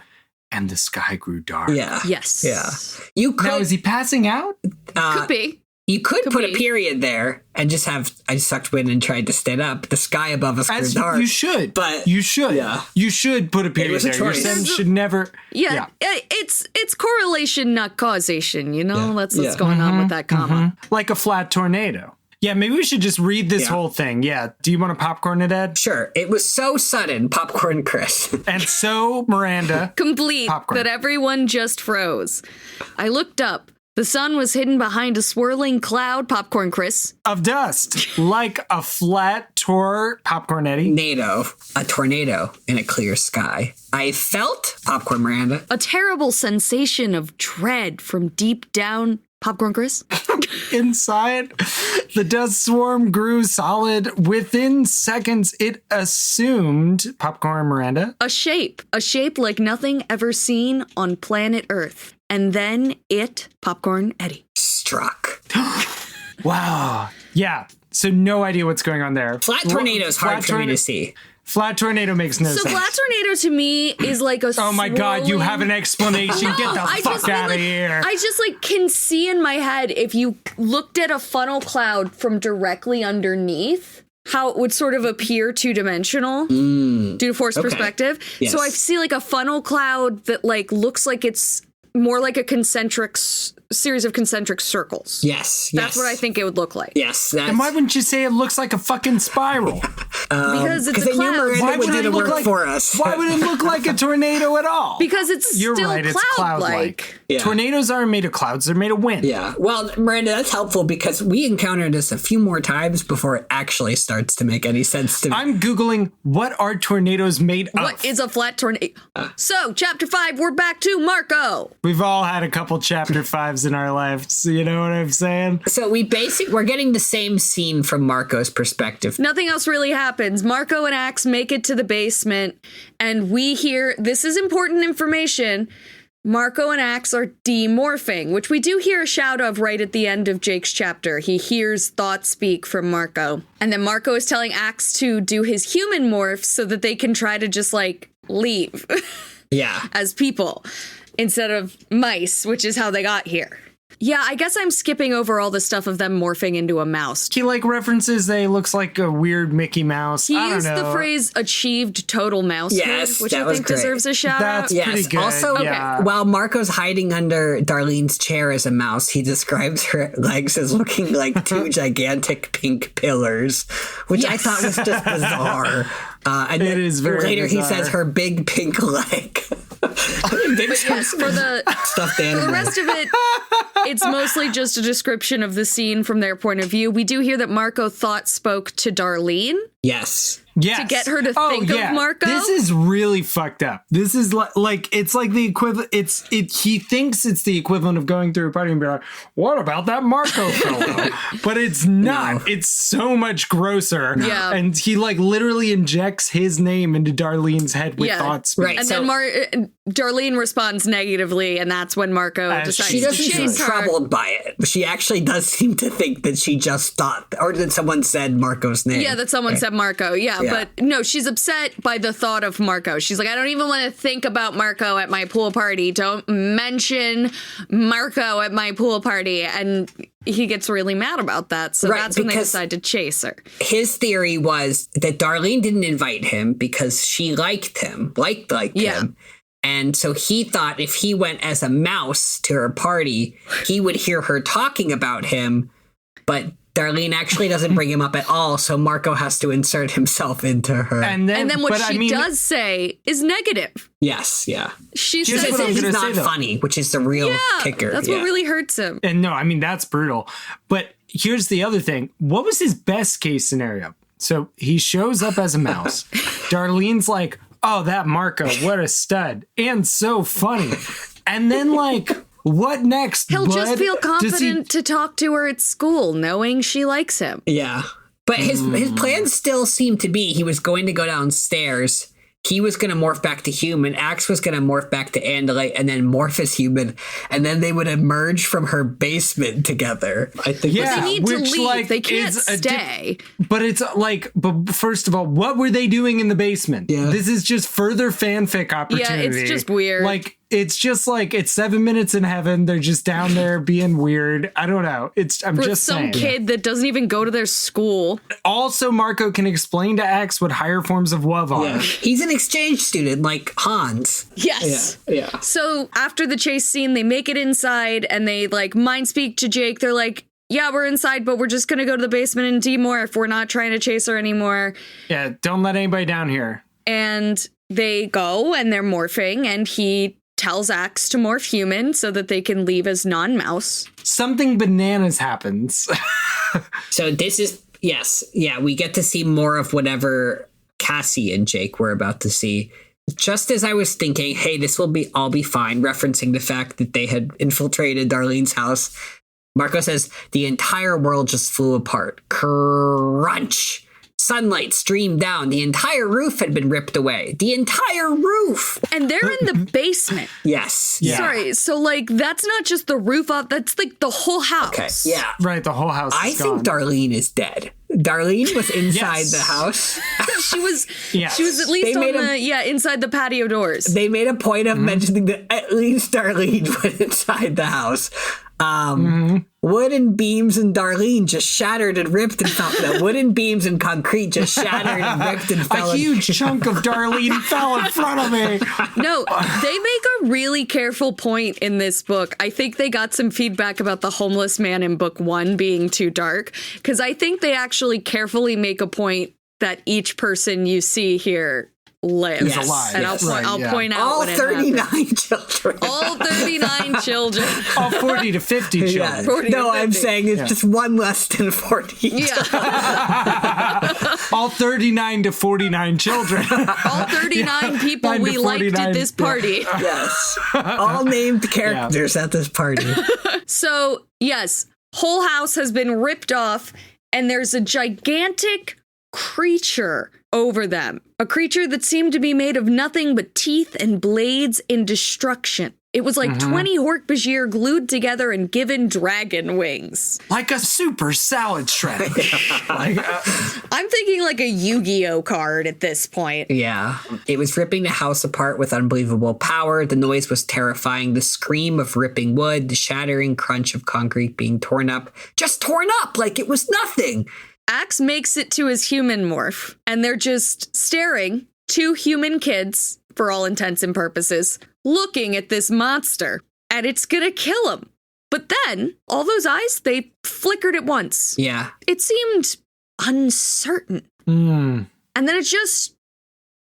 and the sky grew dark. Yeah. Yes. Yeah. You could. Now, is he passing out? Could be. You could put a period there and just have, I sucked wind and tried to stand up. The sky above us grew dark. You should. But you should. Yeah. You should put a period there. Your sentence should never. Yeah. It's correlation, not causation, you know? That's what's going on with that comma. Like a flat tornado. Yeah, maybe we should just read this whole thing. Yeah. Do you want to popcorn it, Ed? Sure. It was so sudden, Popcorn Chris. And so, Miranda. Complete popcorn. That everyone just froze. I looked up. The sun was hidden behind a swirling cloud, Popcorn Chris. Of dust. Like a flat Popcorn Eddy. A tornado in a clear sky. I felt, Popcorn Miranda, A terrible sensation of dread from deep down, Popcorn Chris. Inside, the dust swarm grew solid. Within seconds, it assumed, Popcorn Miranda, A shape like nothing ever seen on planet Earth. And then it, Popcorn Eddy. struck. wow. Yeah. So no idea what's going on there. Flat tornado is hard for me to see. Flat tornado makes no sense. So flat tornado to me is like a oh my God, you have an explanation. Get the fuck out of here. I just like can see in my head if you looked at a funnel cloud from directly underneath, how it would sort of appear two-dimensional due to forced perspective. Yes. So I see like a funnel cloud that like looks like it's more like a concentric series of concentric circles. Yes. That's what I think it would look like. Yes. And why wouldn't you say it looks like a fucking spiral? Because it's a then you, cloud. Miranda, would do the work for us. Why would it look like a tornado at all? Because it's You're still right, it's cloud-like. Yeah. Tornadoes aren't made of clouds, they're made of wind. Yeah. Well, Miranda, that's helpful because we encountered this a few more times before it actually starts to make any sense to me. I'm Googling what are tornadoes made of? What is a flat tornado? So, chapter 5, we're back to Marco. We've all had a couple chapter 5s in our lives. You know what I'm saying? So we're getting the same scene from Marco's perspective. Nothing else really happens. Marco and Axe make it to the basement, and we hear, this is important information, Marco and Axe are demorphing, which we do hear a shout of right at the end of Jake's chapter. He hears thoughts speak from Marco. And then Marco is telling Axe to do his human morphs so that they can try to just, like, leave Yeah. as people instead of mice, which is how they got here. Yeah, I guess I'm skipping over all the stuff of them morphing into a mouse. He like references that he looks like a weird Mickey Mouse. He I don't used know. the phrase achieved total mousehood, Yes, which that I was think great. deserves a shout That's out. pretty Yes. good. Also, yeah. while Marco's hiding under Darlene's chair as a mouse, he describes her legs as looking like two gigantic pink pillars, which I thought was just bizarre. And It then is very later he bizarre. says her big pink leg. Yes, for the Stuffed For animal. the rest of it, it's mostly just a description of the scene from their point of view. We do hear that Marco thought spoke to Darlene. Yes. Yes. To get her to think of Marco? This is really fucked up. This is like it's like the equivalent. He thinks it's the equivalent of going through a party and be like, "What about that Marco fellow?" But it's not. No. It's so much grosser. Yeah. And he like literally injects his name into Darlene's head with thoughts. Right. And So- then Darlene responds negatively, and that's when Marco decides She to doesn't seem chase her. troubled by it. She actually does seem to think that she just thought, or that someone said Marco's name. Yeah, that someone said Marco. Yeah, but no, she's upset by the thought of Marco. She's like, I don't even want to think about Marco at my pool party. Don't mention Marco at my pool party. And he gets really mad about that. So that's when they decide to chase her. His theory was that Darlene didn't invite him because she liked him, liked him. And so he thought if he went as a mouse to her party, he would hear her talking about him, but Darlene actually doesn't bring him up at all, so Marco has to insert himself into her. And then what she does say is negative. Yes, yeah. She says says he's not funny, which is the real kicker. That's what really hurts him. And no, I mean, that's brutal. But here's the other thing. What was his best case scenario? So he shows up as a mouse. Darlene's like, oh, that Marco, what a stud. And so funny. And then, like, what next, He'll bud? just feel confident to talk to her at school, knowing she likes him. Yeah. But his plans still seem to be he was going to go downstairs. He was going to morph back to human. Axe was going to morph back to Andalite and then morph as human. And then they would emerge from her basement together. I think. Yeah, they need to leave. Like, they can't stay. But it's like, but first of all, what were they doing in the basement? Yeah. This is just further fanfic opportunity. Yeah, it's just weird. Like, it's just like, it's 7 minutes in heaven. They're just down there being weird. I don't know. I'm just saying. Some kid that doesn't even go to their school. Also, Marco can explain to Axe what higher forms of love are. Yeah. He's an exchange student like Hans. Yes. Yeah. So after the chase scene, they make it inside and they like mind speak to Jake. They're like, yeah, we're inside, but we're just going to go to the basement and demorph. We're not trying to chase her anymore. Yeah, don't let anybody down here. And they go and they're morphing and he tells Axe to morph human so that they can leave as non-mouse. Something bananas happens. So this is, yes. Yeah, we get to see more of whatever Cassie and Jake were about to see. Just as I was thinking, hey, this will all be fine, referencing the fact that they had infiltrated Darlene's house, Marco says, the entire world just flew apart. Crunch! Sunlight streamed down. The entire roof had been ripped away. The entire roof! And they're in the basement. Yes. Yeah. Sorry, so like, that's not just the roof up, that's like the whole house. Okay, yeah. Right, the whole house I is think gone. Darlene is dead. Darlene was inside the house. She was at least They made inside the patio doors. They made a point of mentioning that at least Darlene was inside the house. Wooden beams and Darlene just shattered and ripped and fell. No, wooden beams and concrete just shattered and ripped and fell. A huge chunk of Darlene fell in front of me. No, they make a really careful point in this book. I think they got some feedback about the homeless man in book 1 being too dark, because I think they actually carefully make a point that each person you see here lives. Yes. Alive. And I'll point out all when it 39 happens. children. All 39 children. All 40 to 50 children. Yeah. 40 No, to I'm 50. saying it's just one less than 40. Yeah. All 39 to 49 children. All 39 people 9 to we liked 49, at this party. Yes. All named characters at this party. So, yes, whole house has been ripped off, and there's a gigantic creature over them. A creature that seemed to be made of nothing but teeth and blades in destruction. It was like 20 Hork-Bajir glued together and given dragon wings. Like a super salad shred. I'm thinking like a Yu-Gi-Oh card at this point. Yeah. It was ripping the house apart with unbelievable power. The noise was terrifying. The scream of ripping wood, the shattering crunch of concrete being torn up. Just torn up like it was nothing. Axe makes it to his human morph, and they're just staring, 2 human kids, for all intents and purposes, looking at this monster, and it's gonna kill him. But then, all those eyes, they flickered at once. Yeah. It seemed uncertain. Mm. And then it just,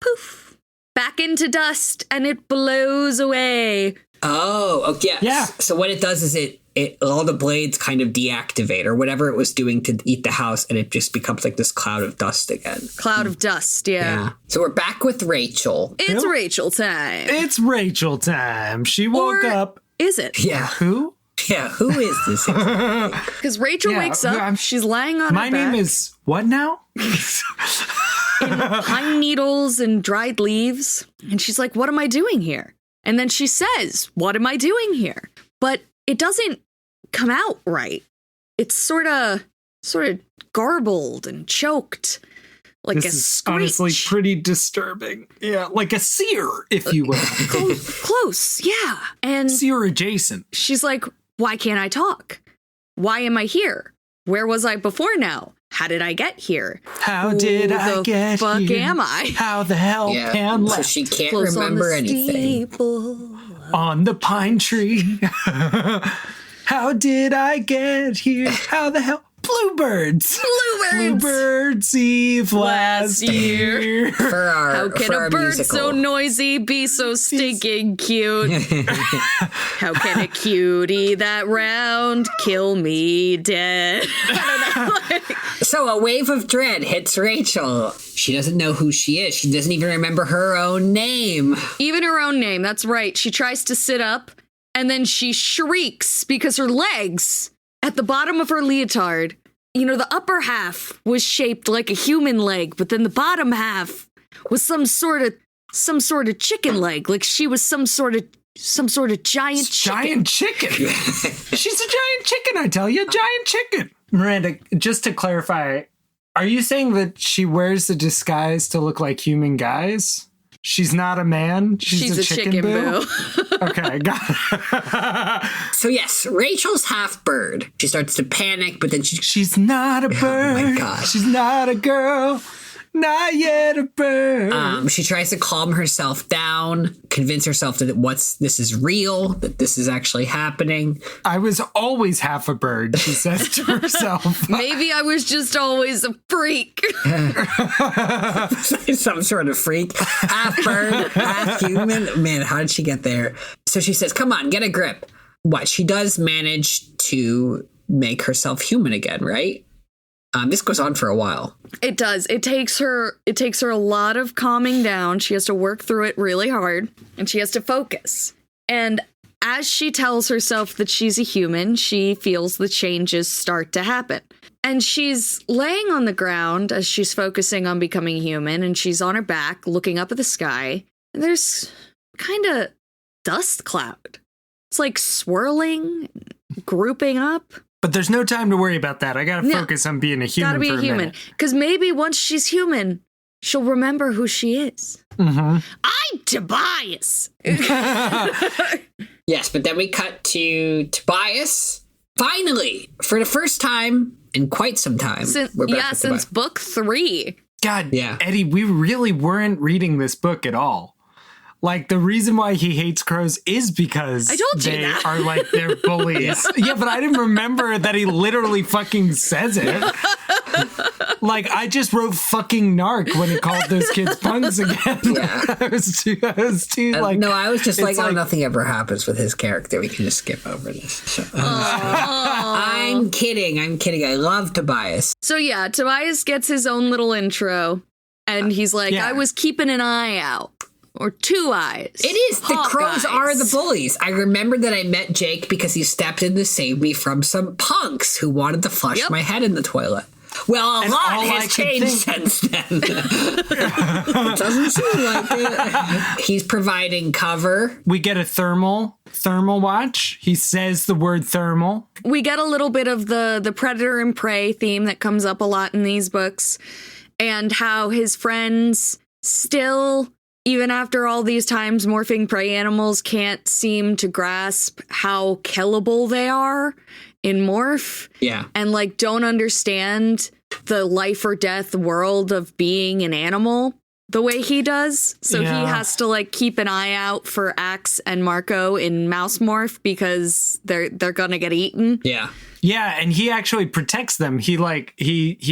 poof, back into dust, and it blows away. Oh, yes. Yeah. So what it does is it all the blades kind of deactivate or whatever it was doing to eat the house, and it just becomes like this cloud of dust again. Cloud of dust, yeah. So we're back with Rachel. It's Rachel time. It's Rachel time. She woke Or up. Is it? Yeah. Who? Yeah, who is this? Because Rachel wakes up, she's lying on My her back. name is what now? in pine needles and dried leaves. And she's like, what am I doing here? And then she says, what am I doing here? But it doesn't come out right. It's sort of garbled and choked. Like This a is screech. honestly pretty disturbing. Yeah, like a seer, if you will. Close, yeah. And Seer adjacent. she's like, why can't I talk? Why am I here? Where was I before now? How did I get here? How did I the get fuck here? am I? How the hell Yeah. can So left she can't Close on remember the anything. steeple. on the pine tree? How did I get here? How the hell? Bluebirds. Bluebirds Eve last year. How can a bird musical. so noisy be so stinking cute? How can a cutie that round kill me dead? I don't know. So a wave of dread hits Rachel. She doesn't know who she is. She doesn't even remember her own name. Even her own name, that's right. She tries to sit up, and then she shrieks because her legs at the bottom of her leotard, the upper half was shaped like a human leg, but then the bottom half was some sort of chicken leg, like she was some sort of giant chicken. She's a giant chicken, I tell you, giant chicken. Miranda, just to clarify, are you saying that she wears the disguise to look like human guys? She's not a man. She's a chicken boo. Okay, got it. So yes, Rachel's half bird. She starts to panic, but then she's not a bird. Oh my God. She's not a girl. Not yet a bird. She tries to calm herself down, convince herself that this is real, that this is actually happening. I was always half a bird, she says to herself. Maybe I was just always a freak. Some sort of freak. Half bird, half human. Man, how did she get there? So she says, come on, get a grip. What? She does manage to make herself human again, right? This goes on for a while. It does. It takes her a lot of calming down. She has to work through it really hard, and she has to focus. And as she tells herself that she's a human, she feels the changes start to happen. And she's laying on the ground as she's focusing on becoming human, and she's on her back looking up at the sky. And there's kind of dust cloud. It's like swirling, grouping up. But there's no time to worry about that. I gotta focus on being a human. Gotta be a human. Because maybe once she's human, she'll remember who she is. Mm-hmm. I'm Tobias. Yes, but then we cut to Tobias. Finally, for the first time in quite some time. Since book 3. God, yeah. Eddie, we really weren't reading this book at all. Like, the reason why he hates crows is because they are like their bullies. Yeah, but I didn't remember that he literally fucking says it. Like, I just wrote fucking narc when he called those kids puns again. Yeah. I was too like... No, I was just like, nothing ever happens with his character. We can just skip over this. So, I'm kidding. I love Tobias. So yeah, Tobias gets his own little intro, and he's like, I was keeping an eye out. Or 2 eyes. It is. The crows are the bullies. I remember that I met Jake because he stepped in to save me from some punks who wanted to flush my head in the toilet. Well, a lot has changed since then. It doesn't seem like it. He's providing cover. We get a thermal watch. He says the word thermal. We get a little bit of the predator and prey theme that comes up a lot in these books, and how his friends still... Even after all these times, morphing prey animals can't seem to grasp how killable they are in Morph. Yeah. And, don't understand the life or death world of being an animal the way he does. So he has to, keep an eye out for Axe and Marco in Mouse Morph because they're gonna get eaten. Yeah. Yeah, and he actually protects them. He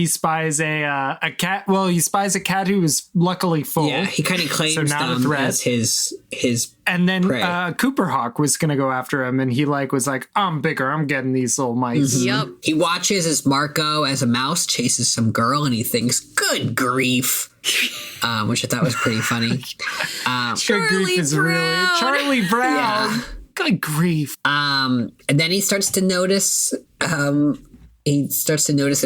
spies a cat. Well, he spies a cat who is luckily full. Yeah, he kind of claims them as his. And then Cooper Hawk was going to go after him, and he was like, "I'm bigger. I'm getting these little mice." Mm-hmm. Yep. He watches as Marco, as a mouse, chases some girl, and he thinks, "Good grief." Which I thought was pretty funny. Charlie Brown. Charlie Brown. Yeah. Good grief. And then he starts to notice a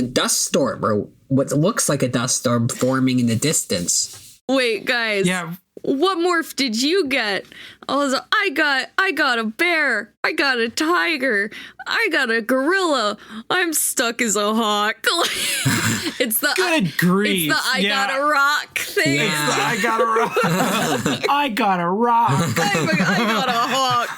dust storm, or what looks like a dust storm forming in the distance. Wait, guys. Yeah. What morph did you get? I got a bear. I got a tiger. I got a gorilla. I'm stuck as a hawk. It's the good grief. It's the I got a rock thing. Yeah. It's the I got a rock. I got a rock. I got a hawk.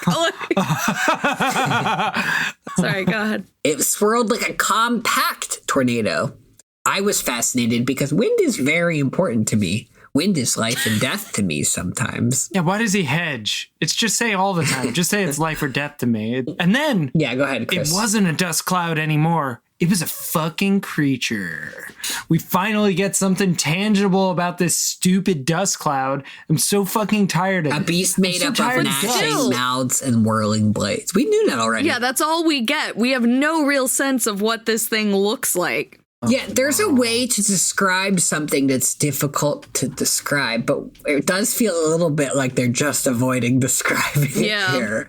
Sorry, go ahead. It swirled like a compact tornado. I was fascinated because wind is very important to me. Wind is life and death to me sometimes. Yeah, why does he hedge? It's just say all the time. Just say it's life or death to me. And then... Yeah, go ahead, Chris. It wasn't a dust cloud anymore. It was a fucking creature. We finally get something tangible about this stupid dust cloud. I'm so fucking tired of it. A beast made up of gnashing mouths and whirling blades. We knew that already. Yeah, that's all we get. We have no real sense of what this thing looks like. Yeah, there's a way to describe something that's difficult to describe, but it does feel a little bit like they're just avoiding describing it here.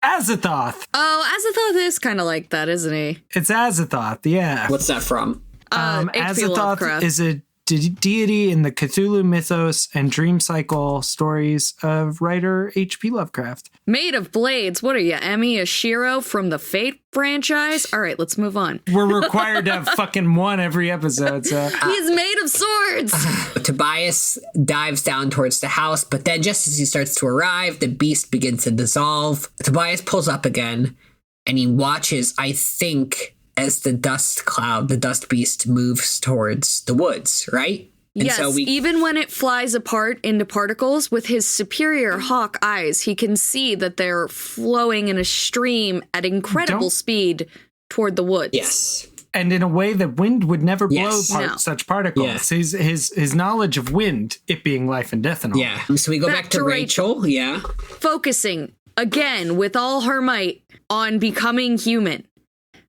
Azathoth. Oh, Azathoth is kind of like that, isn't he? It's Azathoth, yeah. What's that from? Azathoth is a deity in the Cthulhu mythos and dream cycle stories of writer H.P. Lovecraft. Made of blades. What are you, Emmy Ashiro from the Fate franchise? All right, let's move on. We're required to have fucking one every episode, so. He's made of swords! Tobias dives down towards the house, but then just as he starts to arrive, the beast begins to dissolve. Tobias pulls up again, and he watches, I think, as the dust cloud, the dust beast moves towards the woods, right? And yes, even when it flies apart into particles, with his superior hawk eyes, he can see that they're flowing in a stream at incredible speed toward the woods. Yes. And in a way that wind would never blow such particles. Yeah. His knowledge of wind, it being life and death and all. Yeah. So we go back to Rachel. Yeah. Focusing, again, with all her might, on becoming human.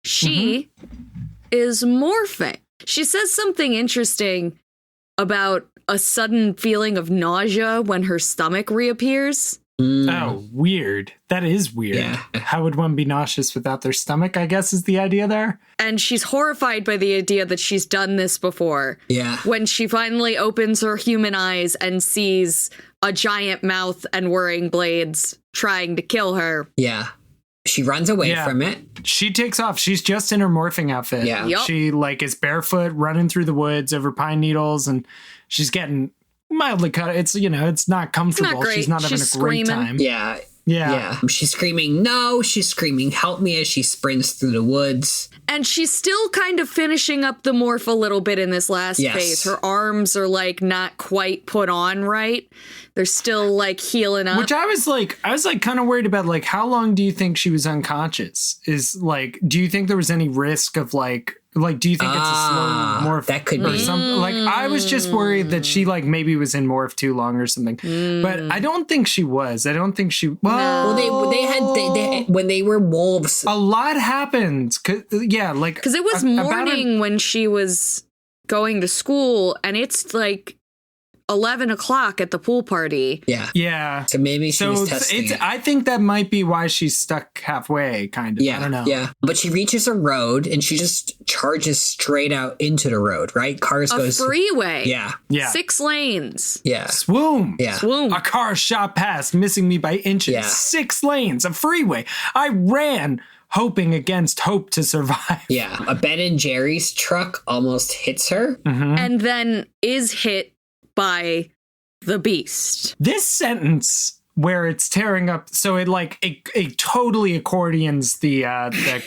She is morphing. She says something interesting about a sudden feeling of nausea when her stomach reappears. Oh, weird. That is weird. Yeah. How would one be nauseous without their stomach, I guess is the idea there. And she's horrified by the idea that she's done this before. Yeah. When she finally opens her human eyes and sees a giant mouth and whirring blades trying to kill her. Yeah. She runs away from it. She takes off. She's just in her morphing outfit. Yeah. Yep. She is barefoot running through the woods over pine needles, and she's getting mildly cut. It's, it's not comfortable. Not great. She's not having She's a great screaming. time. Yeah. Yeah. She's screaming, no. She's screaming, help me, as she sprints through the woods. And she's still kind of finishing up the morph a little bit in this last phase. Her arms are not quite put on right. They're still healing up. Which I was kind of worried about, how long do you think she was unconscious? Do you think there was any risk of do you think it's a slow morph? That could be. Something? I was just worried that she maybe was in morph too long or something. But I don't think she was. I don't think she. Well, they when they were wolves. A lot happened. Because it was morning when she was going to school, and it's 11 o'clock at the pool party. Yeah. Yeah. So maybe she was testing it. I think that might be why she's stuck halfway, kind of. Yeah. I don't know. Yeah. But she reaches a road and she just charges straight out into the road, right? Cars goes. A freeway. Yeah. Yeah. 6 lanes. Yeah. Swoom. Yeah. Swoom. A car shot past, missing me by inches. Yeah. 6 lanes, a freeway. I ran, hoping against hope to survive. Yeah. A Ben and Jerry's truck almost hits her. Mm-hmm. And then is hit by the beast. This sentence where it's tearing up, so it totally accordions the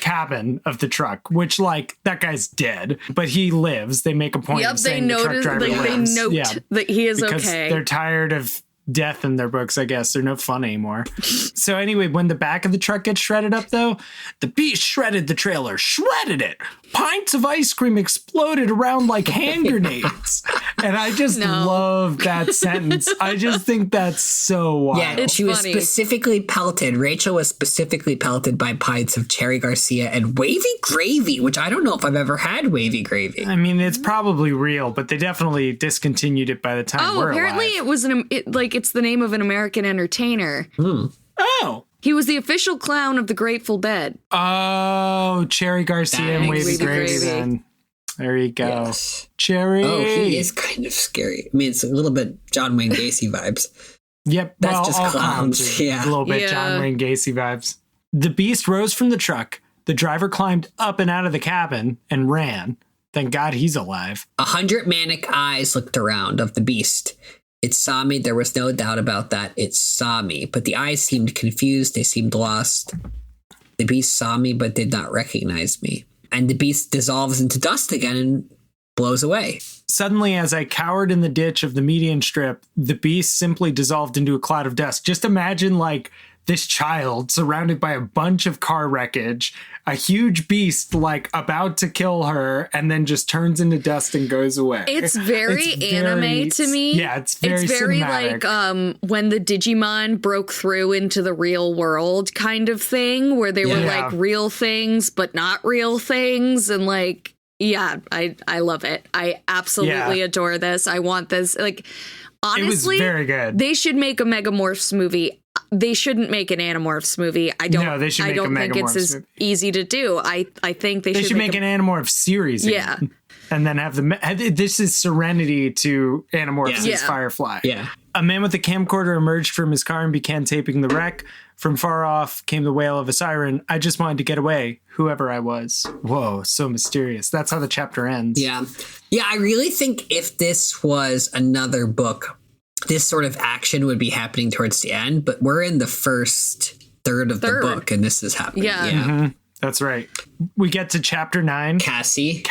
cabin of the truck, which that guy's dead, but he lives. They make a point of saying the truck driver lives. They note that he is because okay. They're tired of death in their books, I guess. They're no fun anymore. So anyway, when the back of the truck gets shredded up, though, the beast shredded the trailer, shredded it. Pints of ice cream exploded around like hand grenades. And I just love that sentence. I just think that's so wild. Yeah, she was specifically pelted. Rachel was specifically pelted by pints of Cherry Garcia and Wavy Gravy, which I don't know if I've ever had Wavy Gravy. I mean, it's probably real, but they definitely discontinued it by the time we're apparently alive. It was it's the name of an American entertainer. Oh. He was the official clown of the Grateful Dead. Oh, Cherry Garcia and Wavy Gravy then. There you go. Yes. Cherry. Oh, he is kind of scary. I mean, it's a little bit John Wayne Gacy vibes. Yep. That's just all clowns. Yeah. A little bit John Wayne Gacy vibes. The beast rose from the truck. The driver climbed up and out of the cabin and ran. Thank God he's alive. 100 manic eyes looked around of the beast. It saw me. There was no doubt about that. It saw me. But the eyes seemed confused. They seemed lost. The beast saw me, but did not recognize me. And the beast dissolves into dust again and blows away. Suddenly, as I cowered in the ditch of the median strip, the beast simply dissolved into a cloud of dust. Just imagine, this child surrounded by a bunch of car wreckage, a huge beast like about to kill her, and then just turns into dust and goes away. It's very anime to me. Yeah, it's very cinematic. Like when the Digimon broke through into the real world kind of thing, where they were like real things but not real things, and like, yeah, I love it. I absolutely adore this. I want this. Like, honestly, it was very good. They should make a MegaMorphs movie. They shouldn't make an Animorphs movie. I don't think it's as easy to do. I think they should make an Animorphs series. Yeah. And then have this is Serenity to Animorphs' Firefly. Yeah. A man with a camcorder emerged from his car and began taping the wreck. From far off came the wail of a siren. I just wanted to get away, whoever I was. Whoa, so mysterious. That's how the chapter ends. Yeah. Yeah, I really think if this was another book, this sort of action would be happening towards the end, but we're in the first third of the book and this is happening. Yeah. Mm-hmm. That's right. We get to chapter 9. Cassie.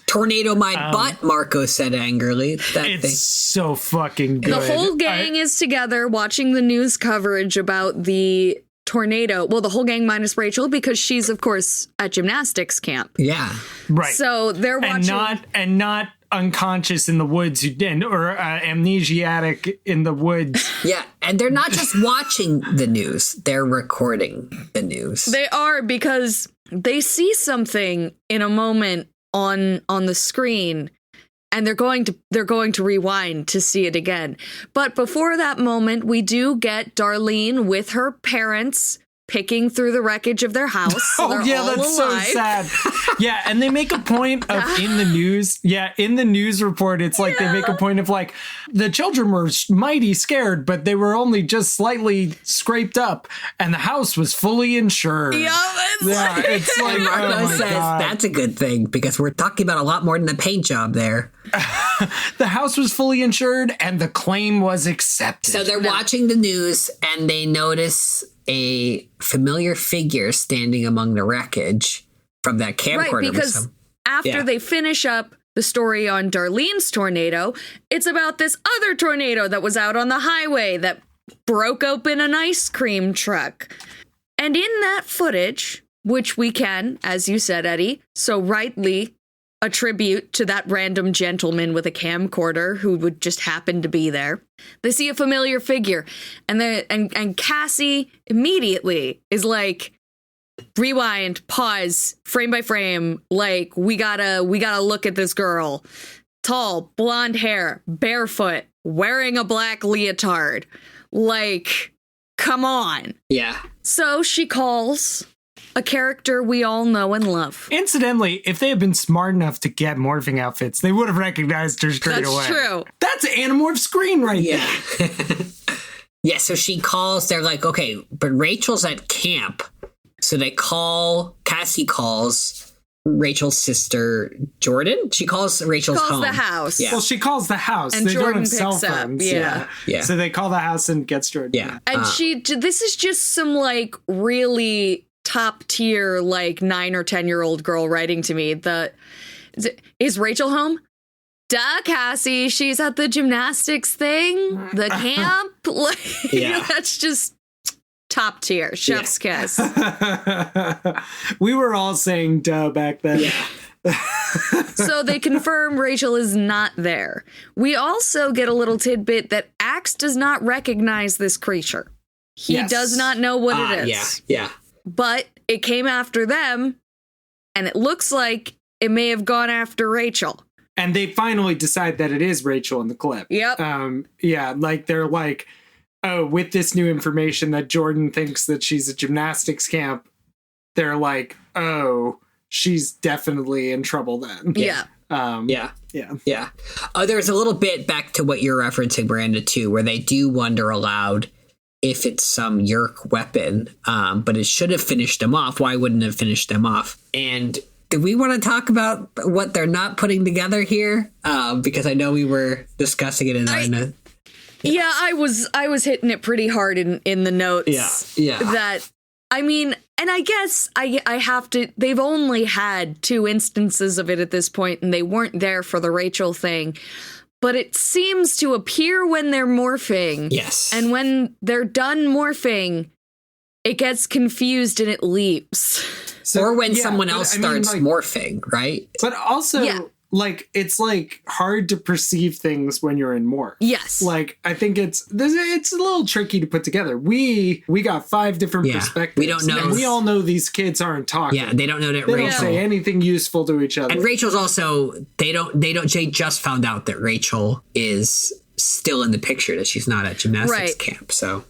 Tornado my butt, Marco said angrily. It's so fucking good. The whole gang is together watching the news coverage about the tornado. Well, the whole gang minus Rachel, because she's, of course, at gymnastics camp. Yeah. Right. So they're watching. And not unconscious in the woods or amnesiac in the woods. Yeah. And they're not just watching the news, they're recording the news. They are, because they see something in a moment on the screen, and they're going to rewind to see it again. But before that moment, we do get Darlene with her parents picking through the wreckage of their house. So that's alive. so sad. Yeah, and they make a point of in the news. Yeah, in the news report, it's like they make a point of like the children were mighty scared, but they were only just slightly scraped up, and the house was fully insured. It's like Marco says that's a good thing because we're talking about a lot more than the paint job there. The house was fully insured, and the claim was accepted. So they're watching the news, and they notice a familiar figure standing among the wreckage from that camcorder. Right, because after they finish up the story on Darlene's tornado, it's about this other tornado that was out on the highway that broke open an ice cream truck. And in that footage, which we can, as you said, Eddy, so rightly attribute to that random gentleman with a camcorder who would just happen to be there. They see a familiar figure, and Cassie immediately is like, rewind, pause, frame by frame, like we gotta look at this girl. Tall, blonde hair, barefoot, wearing a black leotard. Like, come on. Yeah. So she calls a character we all know and love. Incidentally, if they had been smart enough to get morphing outfits, they would have recognized her straight away. That's true. That's Animorphs screen right there. Yeah, so she calls, they're like, okay, but Rachel's at camp. So Cassie calls Rachel's sister, Jordan? She calls Rachel's home. The house. Yeah. Well, she calls the house. And they Jordan don't have picks cell phones. up. Yeah. So they call the house and gets Jordan. Yeah. And this is just some like really top tier, like 9 or 10-year-old girl writing to me. Is Rachel home? Duh, Cassie. She's at the gymnastics thing, the camp. Like, that's just top tier. Chef's kiss. We were all saying duh back then. Yeah. So they confirm Rachel is not there. We also get a little tidbit that Axe does not recognize this creature. He does not know what it is. Yeah. But it came after them, and it looks like it may have gone after Rachel. And they finally decide that it is Rachel in the clip. Yep. Like they're like, oh, with this new information that Jordan thinks that she's at gymnastics camp, they're like, oh, she's definitely in trouble then. Yeah. Yeah. Oh, there's a little bit back to what you're referencing, Miranda, too, where they do wonder aloud if it's some Yeerked weapon, but it should have finished them off. Why wouldn't it have finished them off? And do we want to talk about what they're not putting together here? Because I know we were discussing it in the... Yeah, I was hitting it pretty hard in the notes. Yeah. That, I mean, and I guess I have to, they've only had 2 instances of it at this point, and they weren't there for the Rachel thing. But it seems to appear when they're morphing. Yes. And when they're done morphing, it gets confused and it leaves. So, or when someone else starts morphing, right? But also, like, it's like hard to perceive things when you're in morph. Yes. Like, I think it's a little tricky to put together. We got 5 different perspectives. We don't know. And we all know these kids aren't talking. Yeah, they don't know that they Rachel don't say anything useful to each other. And Rachel's also they just found out that Rachel is still in the picture, that she's not at gymnastics camp. So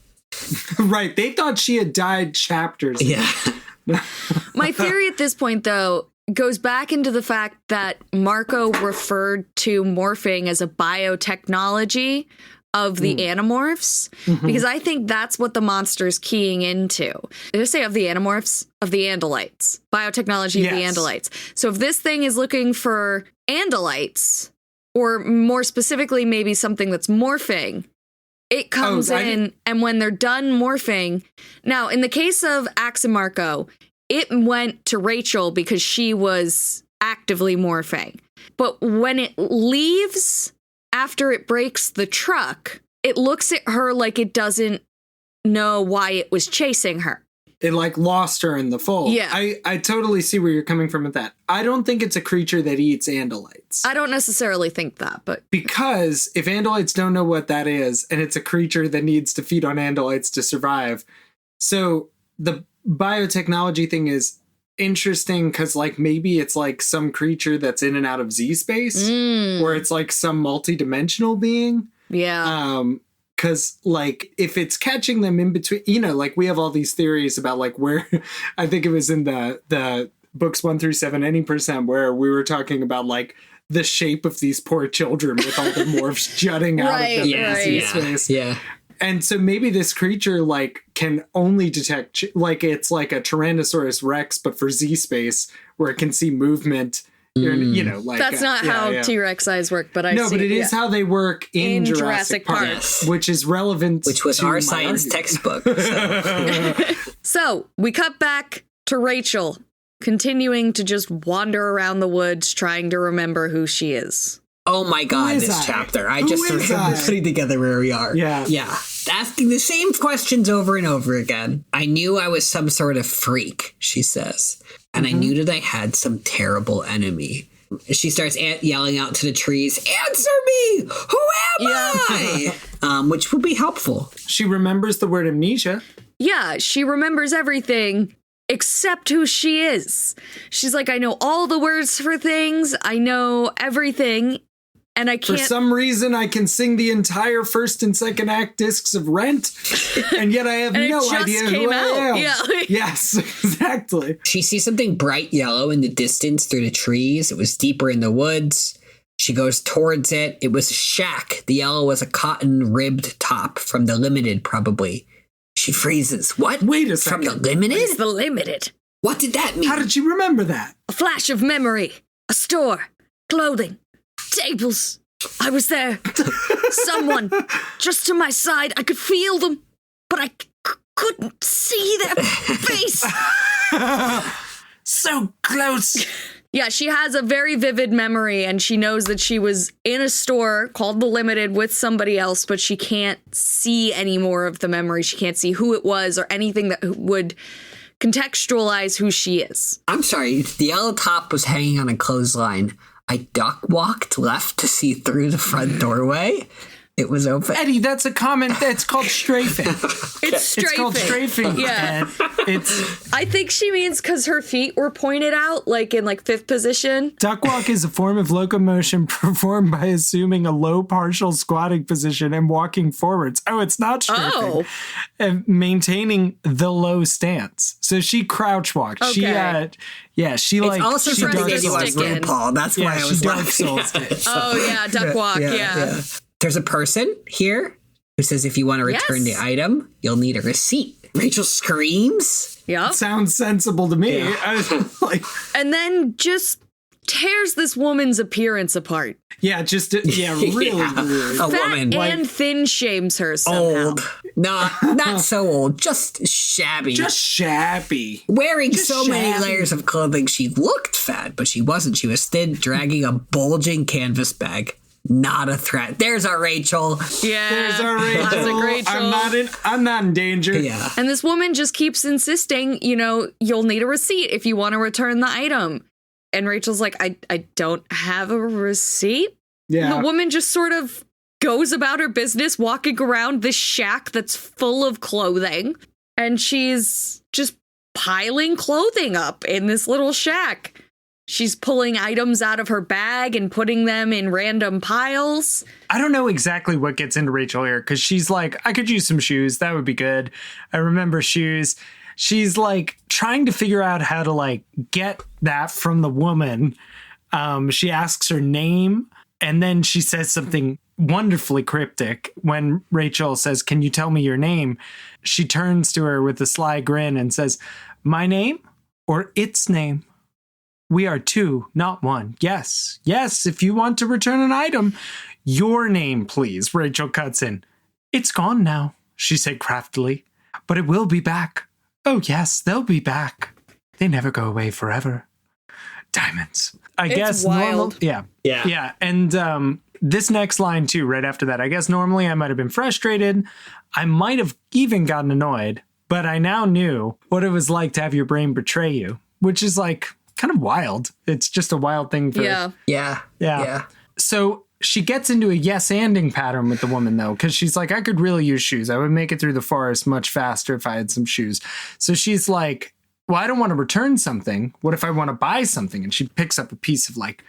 right. They thought she had died chapters ago. Yeah. My theory at this point, though, goes back into the fact that Marco referred to morphing as a biotechnology of the Animorphs, because I think that's what the monster's keying into. Did I say of the Animorphs? Of the Andalites. Biotechnology of the Andalites. So if this thing is looking for Andalites, or more specifically, maybe something that's morphing, it comes in, and when they're done morphing... Now, in the case of Axe and Marco, it went to Rachel because she was actively morphing. But when it leaves after it breaks the truck, it looks at her like it doesn't know why it was chasing her. It like lost her in the fold. Yeah. I totally see where you're coming from with that. I don't think it's a creature that eats Andalites. I don't necessarily think that, but... Because if Andalites don't know what that is, and it's a creature that needs to feed on Andalites to survive. So the biotechnology thing is interesting because, like, maybe it's like some creature that's in and out of Z space, or it's like some multi-dimensional being. Yeah. Because, like, if it's catching them in between, you know, like, we have all these theories about, like, where I think it was in the books 1 through 7, any percent, where we were talking about, like, the shape of these poor children with all the morphs jutting out of them in Z space. Yeah. And so maybe this creature, like, can only detect, like, it's like a Tyrannosaurus Rex, but for Z space, where it can see movement. You know, like, that's not how T-Rex eyes work, but I see. No, but it is how they work in Jurassic Park, Yes. which is relevant. Which was to our my science argument. textbook. So we cut back to Rachel, continuing to just wander around the woods, trying to remember who she is. Oh my God, this chapter. I just remember putting together where we are. Yeah. Yeah. Asking the same questions over and over again. I knew I was some sort of freak, she says. And I knew that I had some terrible enemy. She starts yelling out to the trees, "Answer me! Who am I?" Which will be helpful. She remembers the word amnesia. Yeah, she remembers everything except who she is. She's like, I know all the words for things. I know everything. And I can't... For some reason, I can sing the entire first and second act discs of Rent, and yet I have no idea who I am. Yeah. Yes, exactly. She sees something bright yellow in the distance through the trees. It was deeper in the woods. She goes towards it. It was a shack. The yellow was a cotton-ribbed top from the Limited, probably. She freezes. What? Wait a second. From the Limited? It's the Limited. What did that mean? How did you remember that? A flash of memory. A store. Clothing. Tables. I was there. Someone just to my side. I could feel them, but I couldn't see their face. So close. Yeah, she has a very vivid memory, and she knows that she was in a store called The Limited with somebody else, but she can't see any more of the memory. She can't see who it was or anything that would contextualize who she is. I'm sorry. The yellow top was hanging on a clothesline. I duck walked left to see through the front doorway. It was open. Eddie, that's a comment. That's called strafing. It's strafing. It's called strafing. Yeah. It's. I think she means because her feet were pointed out, like in like fifth position. Duck walk is a form of locomotion performed by assuming a low partial squatting position and walking forwards. Oh, it's not strafing. Oh. And maintaining the low stance. So she crouch walked. Okay. She It's also she something dark they do on souls in. RuPaul. That's why I was dark laughing. souls did. Oh, yeah, duck walk, yeah. There's a person here who says if you want to return the item, you'll need a receipt. Rachel screams. Yep. Sounds sensible to me. Yeah. And then just tears this woman's appearance apart. Really weird. A Fat woman. and thin shames her somehow. Old. Not so old. Just shabby. Just shabby. Wearing just so many shabby. layers of clothing, she looked fat, but she wasn't. She was thin, dragging a bulging canvas bag. not a threat. There's our Rachel. Yeah. There's our Rachel. Classic Rachel. I'm not in danger. Yeah. And this woman just keeps insisting, you'll need a receipt if you want to return the item. And Rachel's like, I don't have a receipt. Yeah. The woman just sort of goes about her business, walking around this shack that's full of clothing. And she's just piling clothing up in this little shack. She's pulling items out of her bag and putting them in random piles. I don't know exactly what gets into Rachel here, because she's like, I could use some shoes. That would be good. I remember shoes. She's like trying to figure out how to like get that from the woman. She asks her name, and then she says something wonderfully cryptic. When Rachel says, "Can you tell me your name?" She turns to her with a sly grin and says, "My name or its name? We are two, not one. Yes, if you want to return an item, your name, please." Rachel cuts in. "It's gone now," she said craftily, "but it will be back. Oh, yes, they'll be back. They never go away forever. Diamonds." I guess wild. normal. Yeah. And this next line, too, right after that, I guess normally I might have been frustrated. I might have even gotten annoyed, but I now knew what it was like to have your brain betray you, which is like kind of wild. It's just a wild thing for... Yeah. So she gets into a yes-anding pattern with the woman, though, because she's like, I could really use shoes. I would make it through the forest much faster if I had some shoes. So she's like, well, I don't want to return something. What if I want to buy something? And she picks up a piece of like,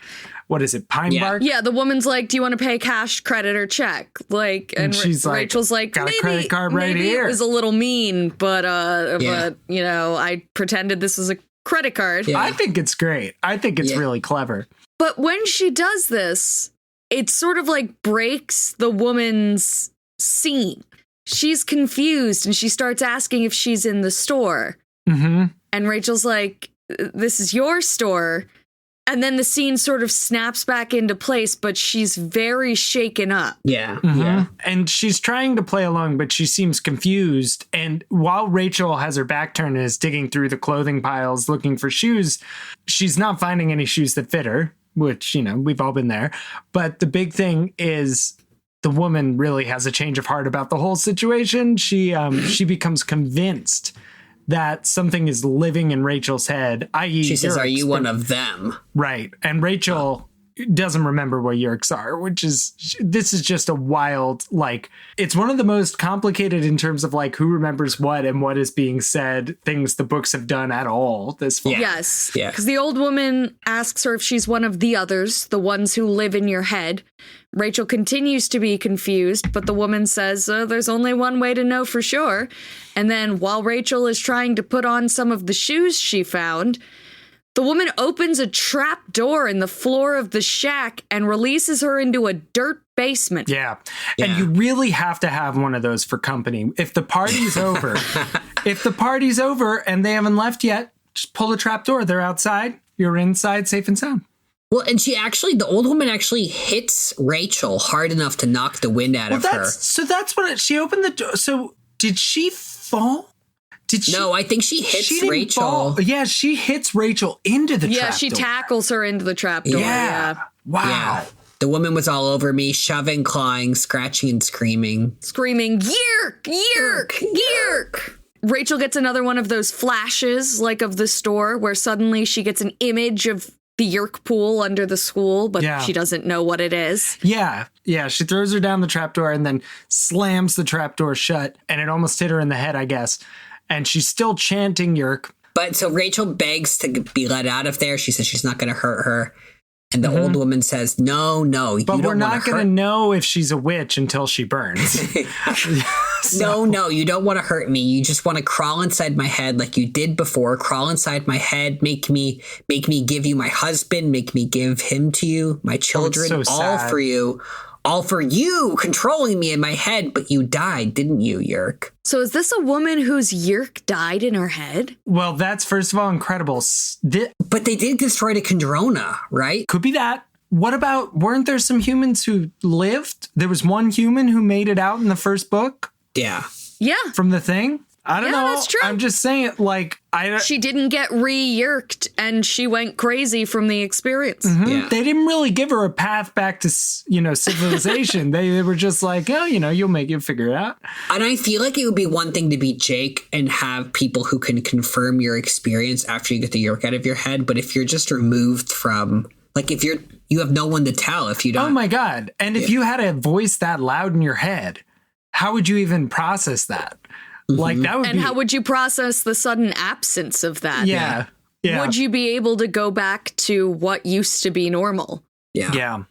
what is it, pine bark? Yeah, the woman's like, do you want to pay cash, credit, or check? Like, and she's like, Rachel's like, got a credit card right maybe here. It was a little mean, but I pretended this was a credit card. Yeah. I think it's great. I think it's really clever. But when she does this, it sort of like breaks the woman's scene. She's confused and she starts asking if she's in the store. Mm-hmm. And Rachel's like, this is your store. And then the scene sort of snaps back into place, but she's very shaken up. Yeah. Mm-hmm. Yeah. And she's trying to play along, but she seems confused. And while Rachel has her back turned and is digging through the clothing piles looking for shoes, she's not finding any shoes that fit her, which, we've all been there. But the big thing is the woman really has a change of heart about the whole situation. She becomes convinced that something is living in Rachel's head, i.e. She says, Yeerked. are you one of them? Right. And Rachel doesn't remember what Yeerks are, this is just a wild, like, it's one of the most complicated in terms of like who remembers what and what is being said, things the books have done at all this far. Yes. Yeah. Because the old woman asks her if she's one of the others, the ones who live in your head. Rachel continues to be confused, but the woman says there's only one way to know for sure. And then while Rachel is trying to put on some of the shoes she found, the woman opens a trap door in the floor of the shack and releases her into a dirt basement. Yeah. And you really have to have one of those for company. If the party's over, and they haven't left yet, just pull the trap door. They're outside. You're inside, safe and sound. Well, and the old woman actually hits Rachel hard enough to knock the wind out of her. So that's what she opened the door. So did she fall? No, I think she hits Rachel. Fall. Yeah, she hits Rachel into the trap door. Yeah, she tackles her into the trap door. Yeah. Wow. Yeah. The woman was all over me, shoving, clawing, scratching, and screaming. Screaming, Yeerk, Yeerk, Yeerk. Rachel gets another one of those flashes, like of the store, where suddenly she gets an image of the Yeerk pool under the school, but she doesn't know what it is. Yeah. She throws her down the trapdoor and then slams the trapdoor shut, and it almost hit her in the head, I guess. And she's still chanting Yeerk. But so Rachel begs to be let out of there. She says she's not going to hurt her. And the old woman says, no, but we're not going to know if she's a witch until she burns. No, you don't want to hurt me. You just want to crawl inside my head like you did before. Crawl inside my head. Make me give you my husband. Make me give him to you. My children, all for you. All for you controlling me in my head, but you died, didn't you, Yeerk? So is this a woman whose Yeerk died in her head? Well, that's, first of all, incredible. But they did destroy the Kandrona, right? Could be that. What about, weren't there some humans who lived? There was one human who made it out in the first book? Yeah. Yeah. From the thing? I don't know. That's true. I'm just saying, like, she didn't get re-yeerked and she went crazy from the experience. Yeah. They didn't really give her a path back to, civilization. they were just like, oh, you'll figure it out. And I feel like it would be one thing to be Jake and have people who can confirm your experience after you get the Yeerk out of your head. But if you're just removed from, like, if you have no one to tell if you don't. Oh my God. And if you had a voice that loud in your head, how would you even process that? Like that would And how would you process the sudden absence of that? Yeah. Would you be able to go back to what used to be normal? Yeah.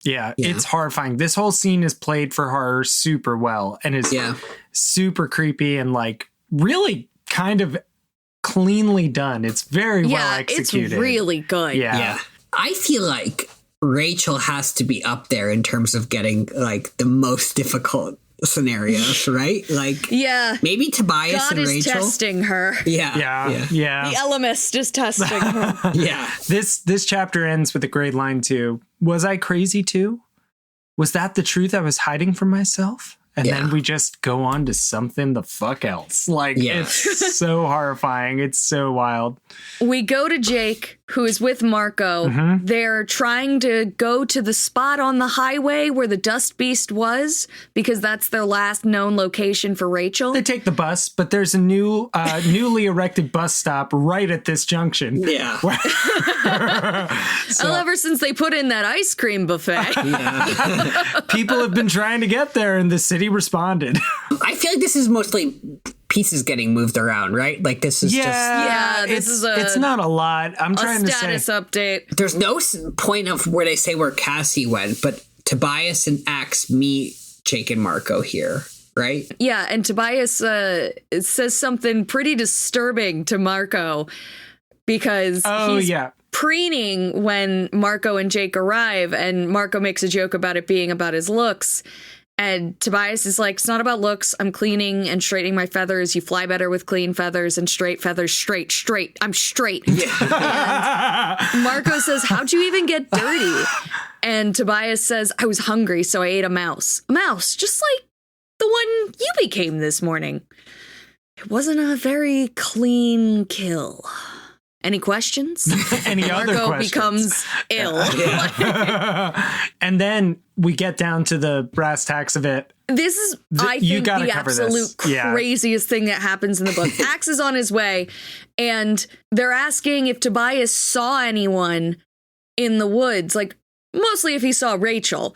It's horrifying. This whole scene is played for horror super well and is super creepy and like really kind of cleanly done. It's very well executed. It's really good. Yeah. I feel like Rachel has to be up there in terms of getting like the most difficult scenarios, right? Like, maybe Tobias God and is Rachel testing her. Yeah. The Elemist is testing her. This chapter ends with a great line too. Was I crazy too? Was that the truth I was hiding from myself? And then we just go on to something the fuck else. Like, it's so horrifying. It's so wild. We go to Jake, who is with Marco. They're trying to go to the spot on the highway where the Dust Beast was, because that's their last known location for Rachel. They take the bus, but there's a newly erected bus stop right at this junction. Yeah. Ever since they put in that ice cream buffet. People have been trying to get there, and the city responded. I feel like this is mostly pieces getting moved around, right? Like this is it's not a lot. I'm trying to say status update. There's no point of where they say where Cassie went, but Tobias and Axe meet Jake and Marco here, right? Yeah, and Tobias says something pretty disturbing to Marco because he's preening when Marco and Jake arrive, and Marco makes a joke about it being about his looks. And Tobias is like, it's not about looks. I'm cleaning and straightening my feathers. You fly better with clean feathers and straight feathers. Straight. I'm straight. Yeah. And Marco says, how'd you even get dirty? And Tobias says, I was hungry, so I ate a mouse. A mouse, just like the one you became this morning. It wasn't a very clean kill. Any questions? Any other questions? Marco becomes ill. And then we get down to the brass tacks of it. This is, I think, the absolute craziest thing that happens in the book. Axe is on his way, and they're asking if Tobias saw anyone in the woods, like mostly if he saw Rachel.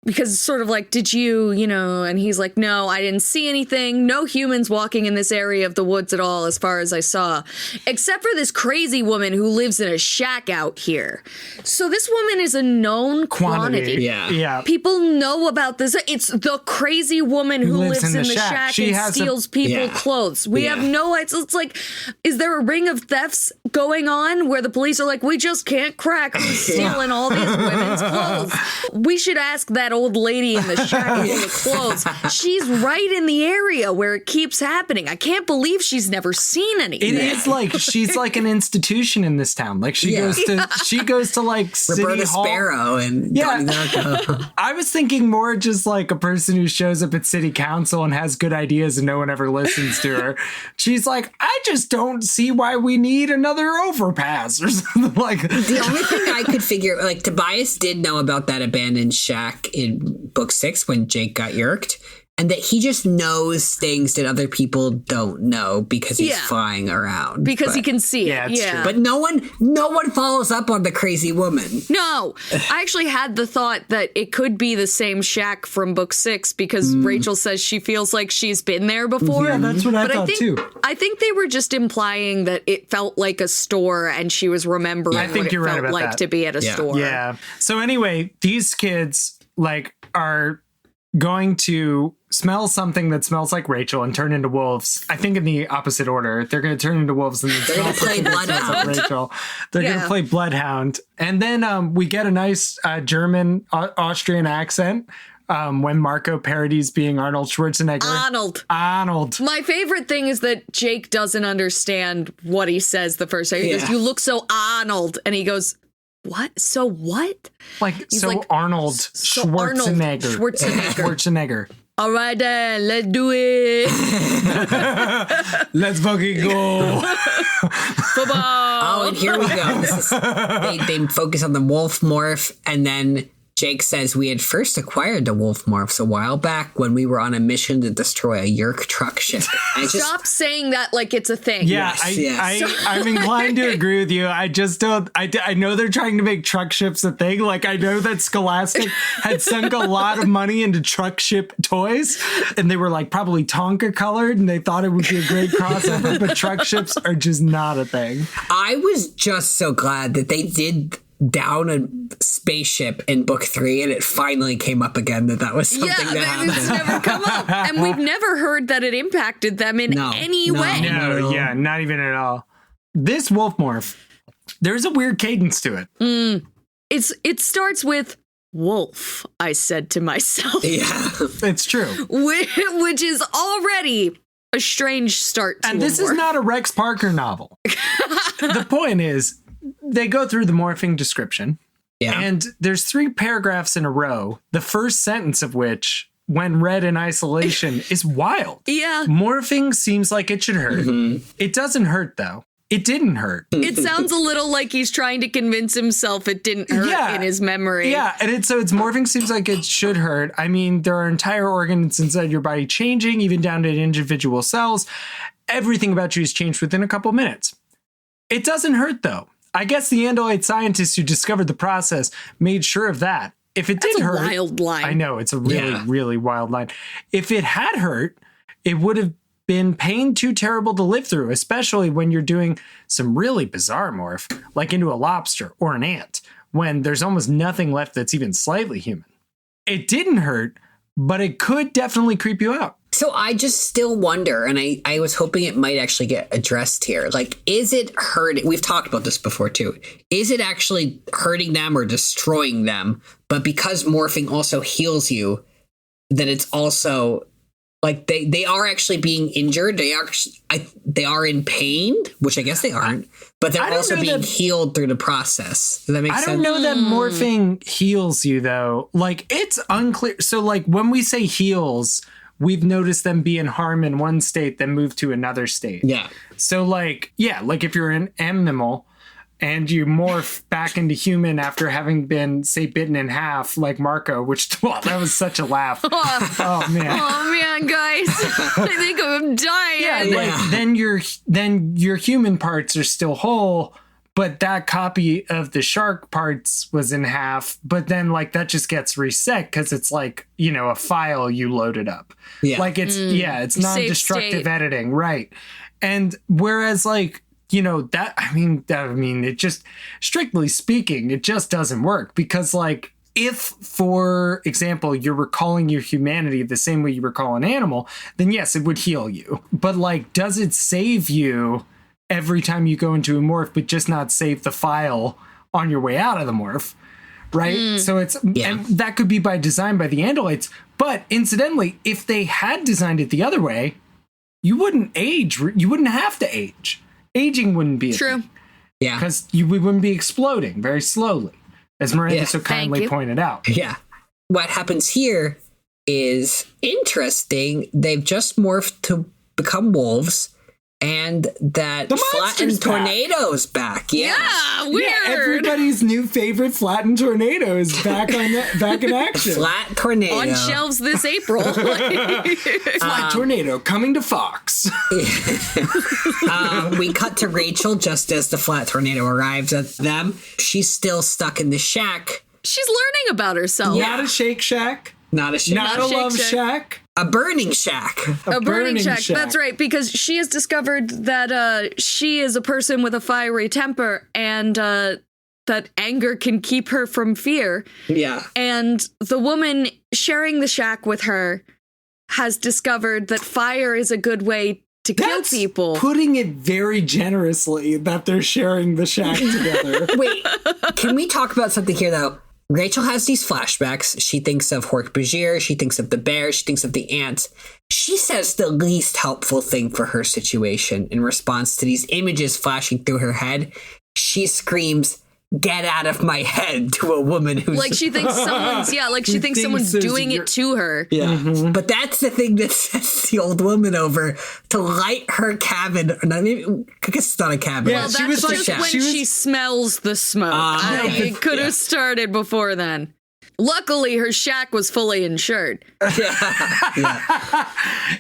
Because it's sort of like, did you, and he's like, no, I didn't see anything. No humans walking in this area of the woods at all, as far as I saw, except for this crazy woman who lives in a shack out here. So this woman is a known quantity. Yeah. People know about this. It's the crazy woman who lives in the shack and steals people's clothes. We have no idea. It's like, is there a ring of thefts going on where the police are like, we just can't crack who's stealing all these women's clothes? We should ask that old lady in the shack full of clothes. She's right in the area where it keeps happening. I can't believe she's never seen anything. It is like she's like an institution in this town. Like she goes to like City Roberta Hall. Sparrow and Donnie Darko. I was thinking more just like a person who shows up at city council and has good ideas and no one ever listens to her. She's like, I just don't see why we need another overpass or something like that. The only thing I could figure, like Tobias did know about that abandoned shack in book 6 when Jake got yeerked, and that he just knows things that other people don't know because he's flying around. Because he can see it. True. But no one follows up on the crazy woman. No. I actually had the thought that it could be the same shack from book 6 because Rachel says she feels like she's been there before. Yeah, that's what I thought too. I think they were just implying that it felt like a store and she was remembering what it felt like to be at a store. Yeah. So anyway, these kids are going to smell something that smells like Rachel and turn into wolves. I think in the opposite order. They're going to turn into wolves and they're going to play Bloodhound. Rachel. They're going to play Bloodhound. And then we get a nice German Austrian accent when Marco parodies being Arnold Schwarzenegger. Arnold. My favorite thing is that Jake doesn't understand what he says the first time. He goes, you look so Arnold. And he goes, what? So what? Arnold Schwarzenegger. Schwarzenegger. All right, then, let's do it. Let's fucking go. Football. Oh, and here we go. They focus on the wolf morph, and then Jake says, we had first acquired the wolf morphs a while back when we were on a mission to destroy a Yeerked truck ship. Stop saying that like it's a thing. Yeah, Yes. I'm inclined to agree with you. I just don't. I know they're trying to make truck ships a thing. Like, I know that Scholastic had sunk a lot of money into truck ship toys, and they were like probably Tonka colored, and they thought it would be a great crossover. But truck ships are just not a thing. I was just so glad that they did down a spaceship in book 3, and it finally came up again that was something that happened. It's never come up, and we've never heard that it impacted them in any way. No, yeah, not even at all. This wolf morph, there's a weird cadence to it. It starts with wolf, I said to myself. Yeah, it's true. Which is already a strange start to And this is not a Rex Parker novel. The point is, they go through the morphing description, and there's 3 paragraphs in a row, the first sentence of which, when read in isolation, is wild. Yeah. Morphing seems like it should hurt. Mm-hmm. It doesn't hurt, though. It didn't hurt. It sounds a little like he's trying to convince himself it didn't hurt in his memory. Yeah, and it's morphing seems like it should hurt. I mean, there are entire organs inside your body changing, even down to individual cells. Everything about you has changed within a couple minutes. It doesn't hurt, though. I guess the Andalite scientists who discovered the process made sure of that. If it did hurt, wild line. I know, it's a really wild line. If it had hurt, it would have been pain too terrible to live through, especially when you're doing some really bizarre morph, like into a lobster or an ant, when there's almost nothing left that's even slightly human. It didn't hurt, but it could definitely creep you out. So I just still wonder, and I was hoping it might actually get addressed here. Like, is it hurting? We've talked about this before, too. Is it actually hurting them or destroying them? But because morphing also heals you, then it's also like they are actually being injured. They are in pain, which I guess they aren't. But they're also being healed through the process. Does that make sense? I don't know that morphing heals you, though. Like, it's unclear. So, like, when we say heals, we've noticed them be in harm in one state, then move to another state. Yeah. So, like, if you're an animal and you morph back into human after having been, say, bitten in half, like Marco, which, well, that was such a laugh. Oh, man. Oh, man, guys. I think I'm dying. Yeah, like, then your human parts are still whole, but that copy of the shark parts was in half. But then, like, that just gets reset because it's like, a file you loaded up. Yeah. Like, it's non-destructive editing. Right. And whereas, like, it just, strictly speaking, it just doesn't work because, like, if, for example, you're recalling your humanity the same way you recall an animal, then yes, it would heal you. But, like, does it save you every time you go into a morph, but just not save the file on your way out of the morph? Right? So and that could be by design by the Andalites. But incidentally, if they had designed it the other way, you wouldn't age. You wouldn't have to age. Aging wouldn't be true. Thing. Yeah. Because we wouldn't be exploding very slowly, as Miranda so kindly pointed out. Yeah. What happens here is interesting. They've just morphed to become wolves. And that flattened tornado's back. Yeah, weird. Yeah, everybody's new favorite flattened tornado is back in action. Flat tornado on shelves this April. Flat tornado coming to Fox. We cut to Rachel just as the flat tornado arrives at them. She's still stuck in the shack. She's learning about herself. Not a Shake Shack. Not a shack. Not a Love Shack. A burning shack. A burning shack. That's right, because she has discovered that she is a person with a fiery temper and that anger can keep her from fear. Yeah. And the woman sharing the shack with her has discovered that fire is a good way to kill people. Putting it very generously that they're sharing the shack together. Wait, can we talk about something here, though? Rachel has these flashbacks. She thinks of Hork-Bajir. She thinks of the bear. She thinks of the ants. She says the least helpful thing for her situation in response to these images flashing through her head. She screams, get out of my head to a woman who's Like she thinks someone's doing it to her. Yeah. Mm-hmm. But that's the thing that sets the old woman over to light her cabin. I guess it's not a cabin. Well, that's just when she smells the smoke. It could have started before then. Luckily, her shack was fully insured.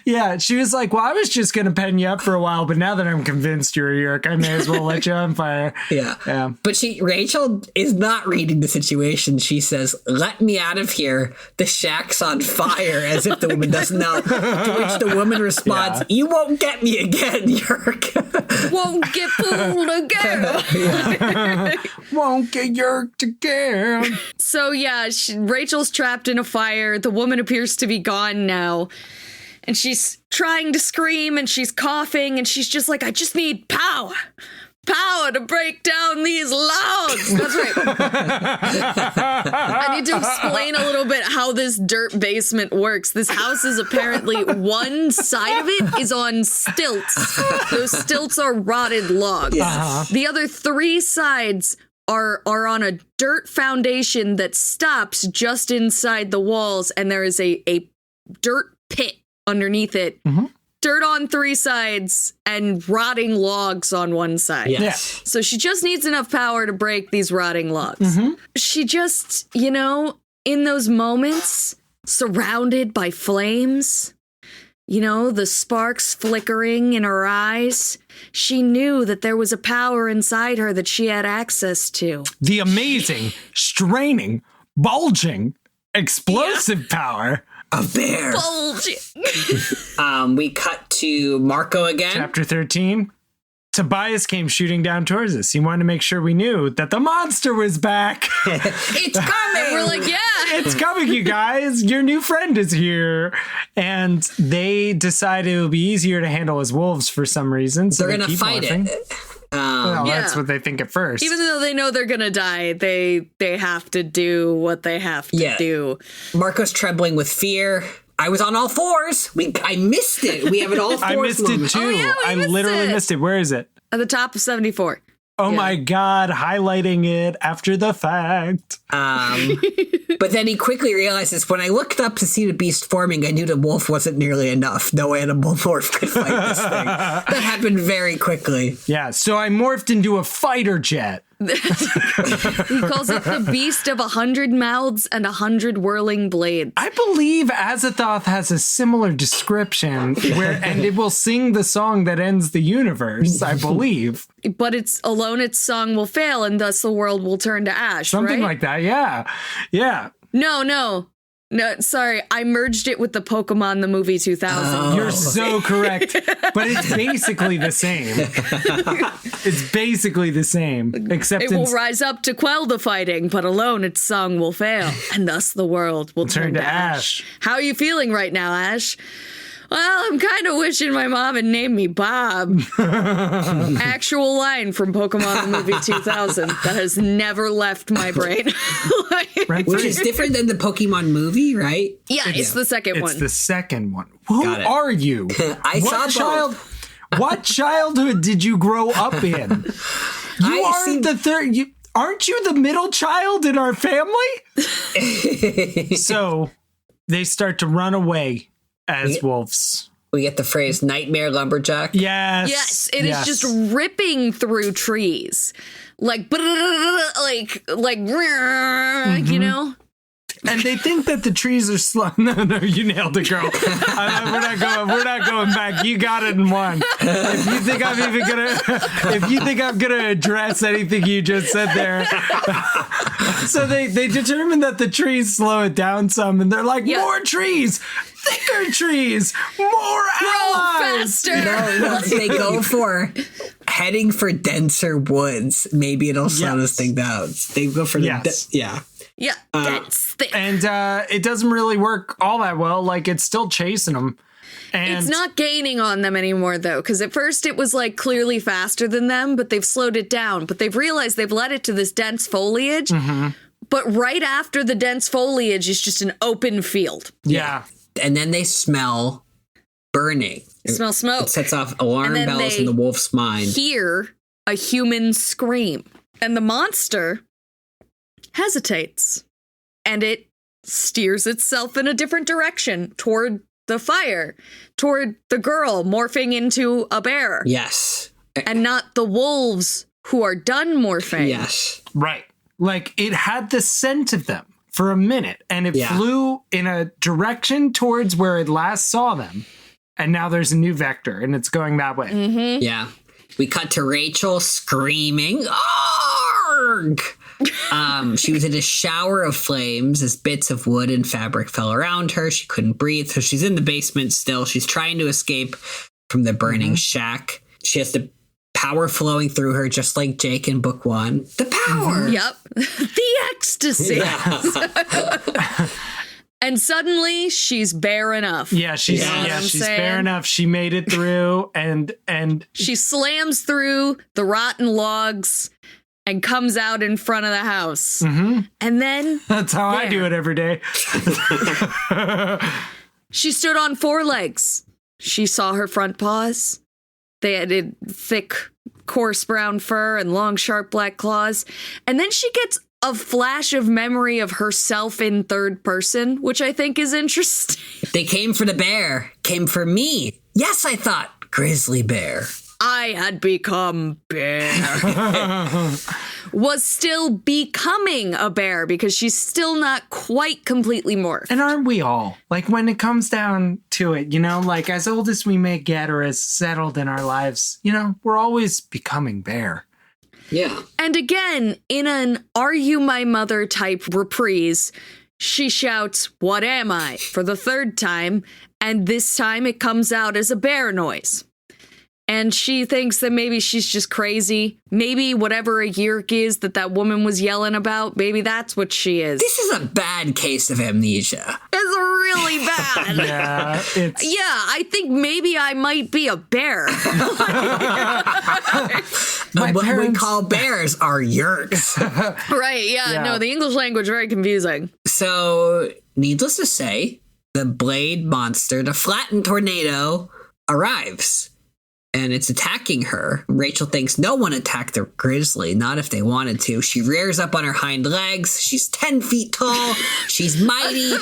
Yeah, she was like, well, I was just going to pen you up for a while, but now that I'm convinced you're a Yeerk, I may as well let you on fire. Yeah. But Rachel is not reading the situation. She says, let me out of here. The shack's on fire, as if the woman doesn't know. To which the woman responds, you won't get me again, Yeerk. Won't get fooled again. Won't get Yeerked again. So, yeah, Rachel's trapped in a fire. The woman appears to be gone now. And she's trying to scream and she's coughing and she's just like, I just need power. Power to break down these logs. That's right. I need to explain a little bit how this dirt basement works. This house is apparently one side of it is on stilts. Those stilts are rotted logs. The other three sides are on a dirt foundation that stops just inside the walls, and there is a dirt pit underneath it. Mm-hmm. Dirt on three sides and rotting logs on one side. Yes. So she just needs enough power to break these rotting logs. Mm-hmm. She just, in those moments, surrounded by flames, the sparks flickering in her eyes, she knew that there was a power inside her that she had access to. The amazing, straining, bulging, explosive power. A bear. Bulging. We cut to Marco again. Chapter 13. Tobias came shooting down towards us. He wanted to make sure we knew that the monster was back. It's coming. And we're like, yeah. It's coming, you guys. Your new friend is here. And they decided it would be easier to handle as wolves for some reason. So they're going to fight it. That's what they think at first. Even though they know they're going to die, they have to do what they have to do. Marco's trembling with fear. I was on all fours. I missed it. We have an all fours I missed it too. Oh, yeah, I literally missed it. Where is it? At the top of 74. Oh my God, highlighting it after the fact. But then he quickly realizes, when I looked up to see the beast forming, I knew the wolf wasn't nearly enough. No animal morph could fight this thing. That happened very quickly. Yeah, so I morphed into a fighter jet. He calls it the beast of 100 mouths and 100 whirling blades. I believe Azathoth has a similar description and it will sing the song that ends the universe, I believe. But its song will fail and thus the world will turn to ash, Something right? like that, yeah. Yeah. No, sorry. I merged it with the Pokemon the movie 2000. You're so correct. But it's basically the same. It's basically the same. Except it will rise up to quell the fighting, but alone its song will fail, and thus the world will turn to ash. How are you feeling right now, Ash? Well, I'm kind of wishing my mom had named me Bob. Actual line from Pokemon the movie 2000 that has never left my brain. Which is different than the Pokemon movie, right? Yeah, it's the second one. It's the second one. Who are you? What childhood did you grow up in? You aren't the third. Aren't you the middle child in our family? So they start to run away as wolves. We get the phrase nightmare lumberjack. Yes. It is just ripping through trees. Like, And they think that the trees are slow. No, you nailed it, girl. We're not going back. You got it in one. If you think I'm gonna address anything you just said there. So they determine that the trees slow it down some, and they're like, more trees, thicker trees, more allies. Faster. No, they go for heading for denser woods. Maybe it'll slow this thing down. They go for Yeah, that's thick. And it doesn't really work all that well. Like, it's still chasing them. And it's not gaining on them anymore, though, because at first it was, like, clearly faster than them, but they've slowed it down. But they've realized they've led it to this dense foliage. Mm-hmm. But right after the dense foliage is just an open field. Yeah. And then they smell burning. Smell smoke. It sets off alarm bells in the wolf's mind. Hear a human scream. And the monster hesitates, and it steers itself in a different direction toward the fire, toward the girl morphing into a bear. Yes. And not the wolves who are done morphing. Yes. Right. Like, it had the scent of them for a minute, and it flew in a direction towards where it last saw them. And now there's a new vector, and it's going that way. Mm-hmm. Yeah. We cut to Rachel screaming, "Arg!" She was in a shower of flames as bits of wood and fabric fell around her. She couldn't breathe, so she's in the basement still. She's trying to escape from the burning shack. She has the power flowing through her, just like Jake in book 1. The power! Yep. The ecstasy! Yeah. And suddenly, she's bare enough. Yeah, she's bare enough. She made it through, and she slams through the rotten logs and comes out in front of the house. Mm-hmm. And then... That's how I do it every day. She stood on 4 legs. She saw her front paws. They had thick, coarse brown fur and long, sharp black claws. And then she gets a flash of memory of herself in third person, which I think is interesting. They came for the bear. Came for me. Yes, I thought. Grizzly bear. I had become bear. Was still becoming a bear because she's still not quite completely morphed. And aren't we all? Like, when it comes down to it, you know, like, as old as we may get or as settled in our lives, you know, we're always becoming bear. Yeah. And again, in an "Are You My Mother" type reprise, she shouts, "What am I?" for the 3rd time, and this time it comes out as a bear noise. And she thinks that maybe she's just crazy. Maybe whatever a Yeerked is that woman was yelling about, maybe that's what she is. This is a bad case of amnesia. It's really bad. Yeah, I think maybe I might be a bear. What we call bears are Yeerks. Right, yeah, no, the English language, very confusing. So, needless to say, the blade monster, the flattened tornado, arrives. And it's attacking her. Rachel thinks no one attacked the grizzly, not if they wanted to. She rears up on her hind legs. She's 10 feet tall. She's mighty.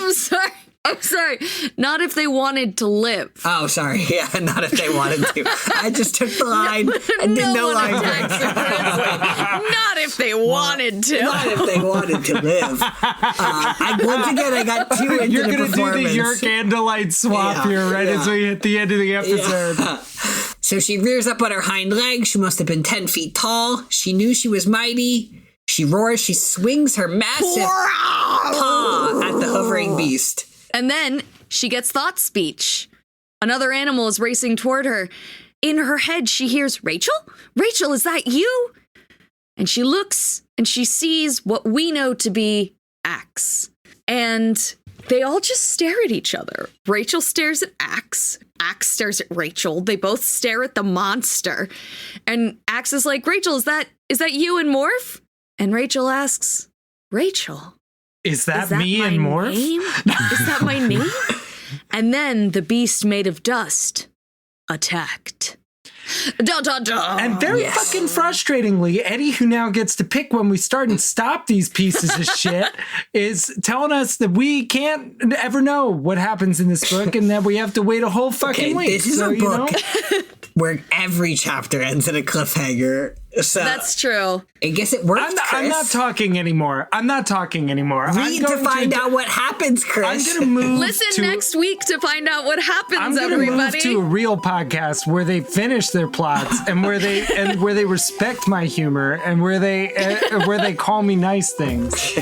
I'm sorry. Not if they wanted to live. Oh, sorry. Yeah, not if they wanted to. I just took the line. I didn't know line. Not if they wanted to. Not if they wanted to live. Once again, I got too into You're the gonna performance. do the Yeerked swap here, right? As we hit the end of the episode. Yeah. So she rears up on her hind legs. She must have been 10 feet tall. She knew she was mighty. She roars. She swings her massive paw at the hovering beast. And then she gets thought speech. Another animal is racing toward her. In her head, she hears, "Rachel? Rachel, is that you?" And she looks and she sees what we know to be Axe. And they all just stare at each other. Rachel stares at Axe. Axe stares at Rachel. They both stare at the monster. And Axe is like, "Rachel, is that you and Morph?" And Rachel asks, "Rachel, Is that me and Morph? Is that my name?" And then the beast made of dust attacked. Dun, dun, dun. And very fucking frustratingly, Eddy, who now gets to pick when we start and stop these pieces of shit, is telling us that we can't ever know what happens in this book and that we have to wait a whole fucking week. This is a book where every chapter ends in a cliffhanger. So that's true. I guess it works. I'm not talking anymore. Read to find out what happens, Chris. I'm going to move. Listen next week to find out what happens. I'm going to move to a real podcast where they finish their plots and where they respect my humor and where they call me nice things.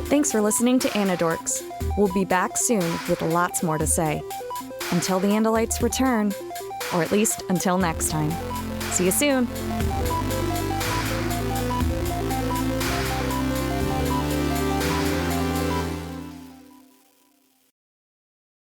Thanks for listening to Anidorks. We'll be back soon with lots more to say. Until the Andalites return, or at least until next time. See you soon.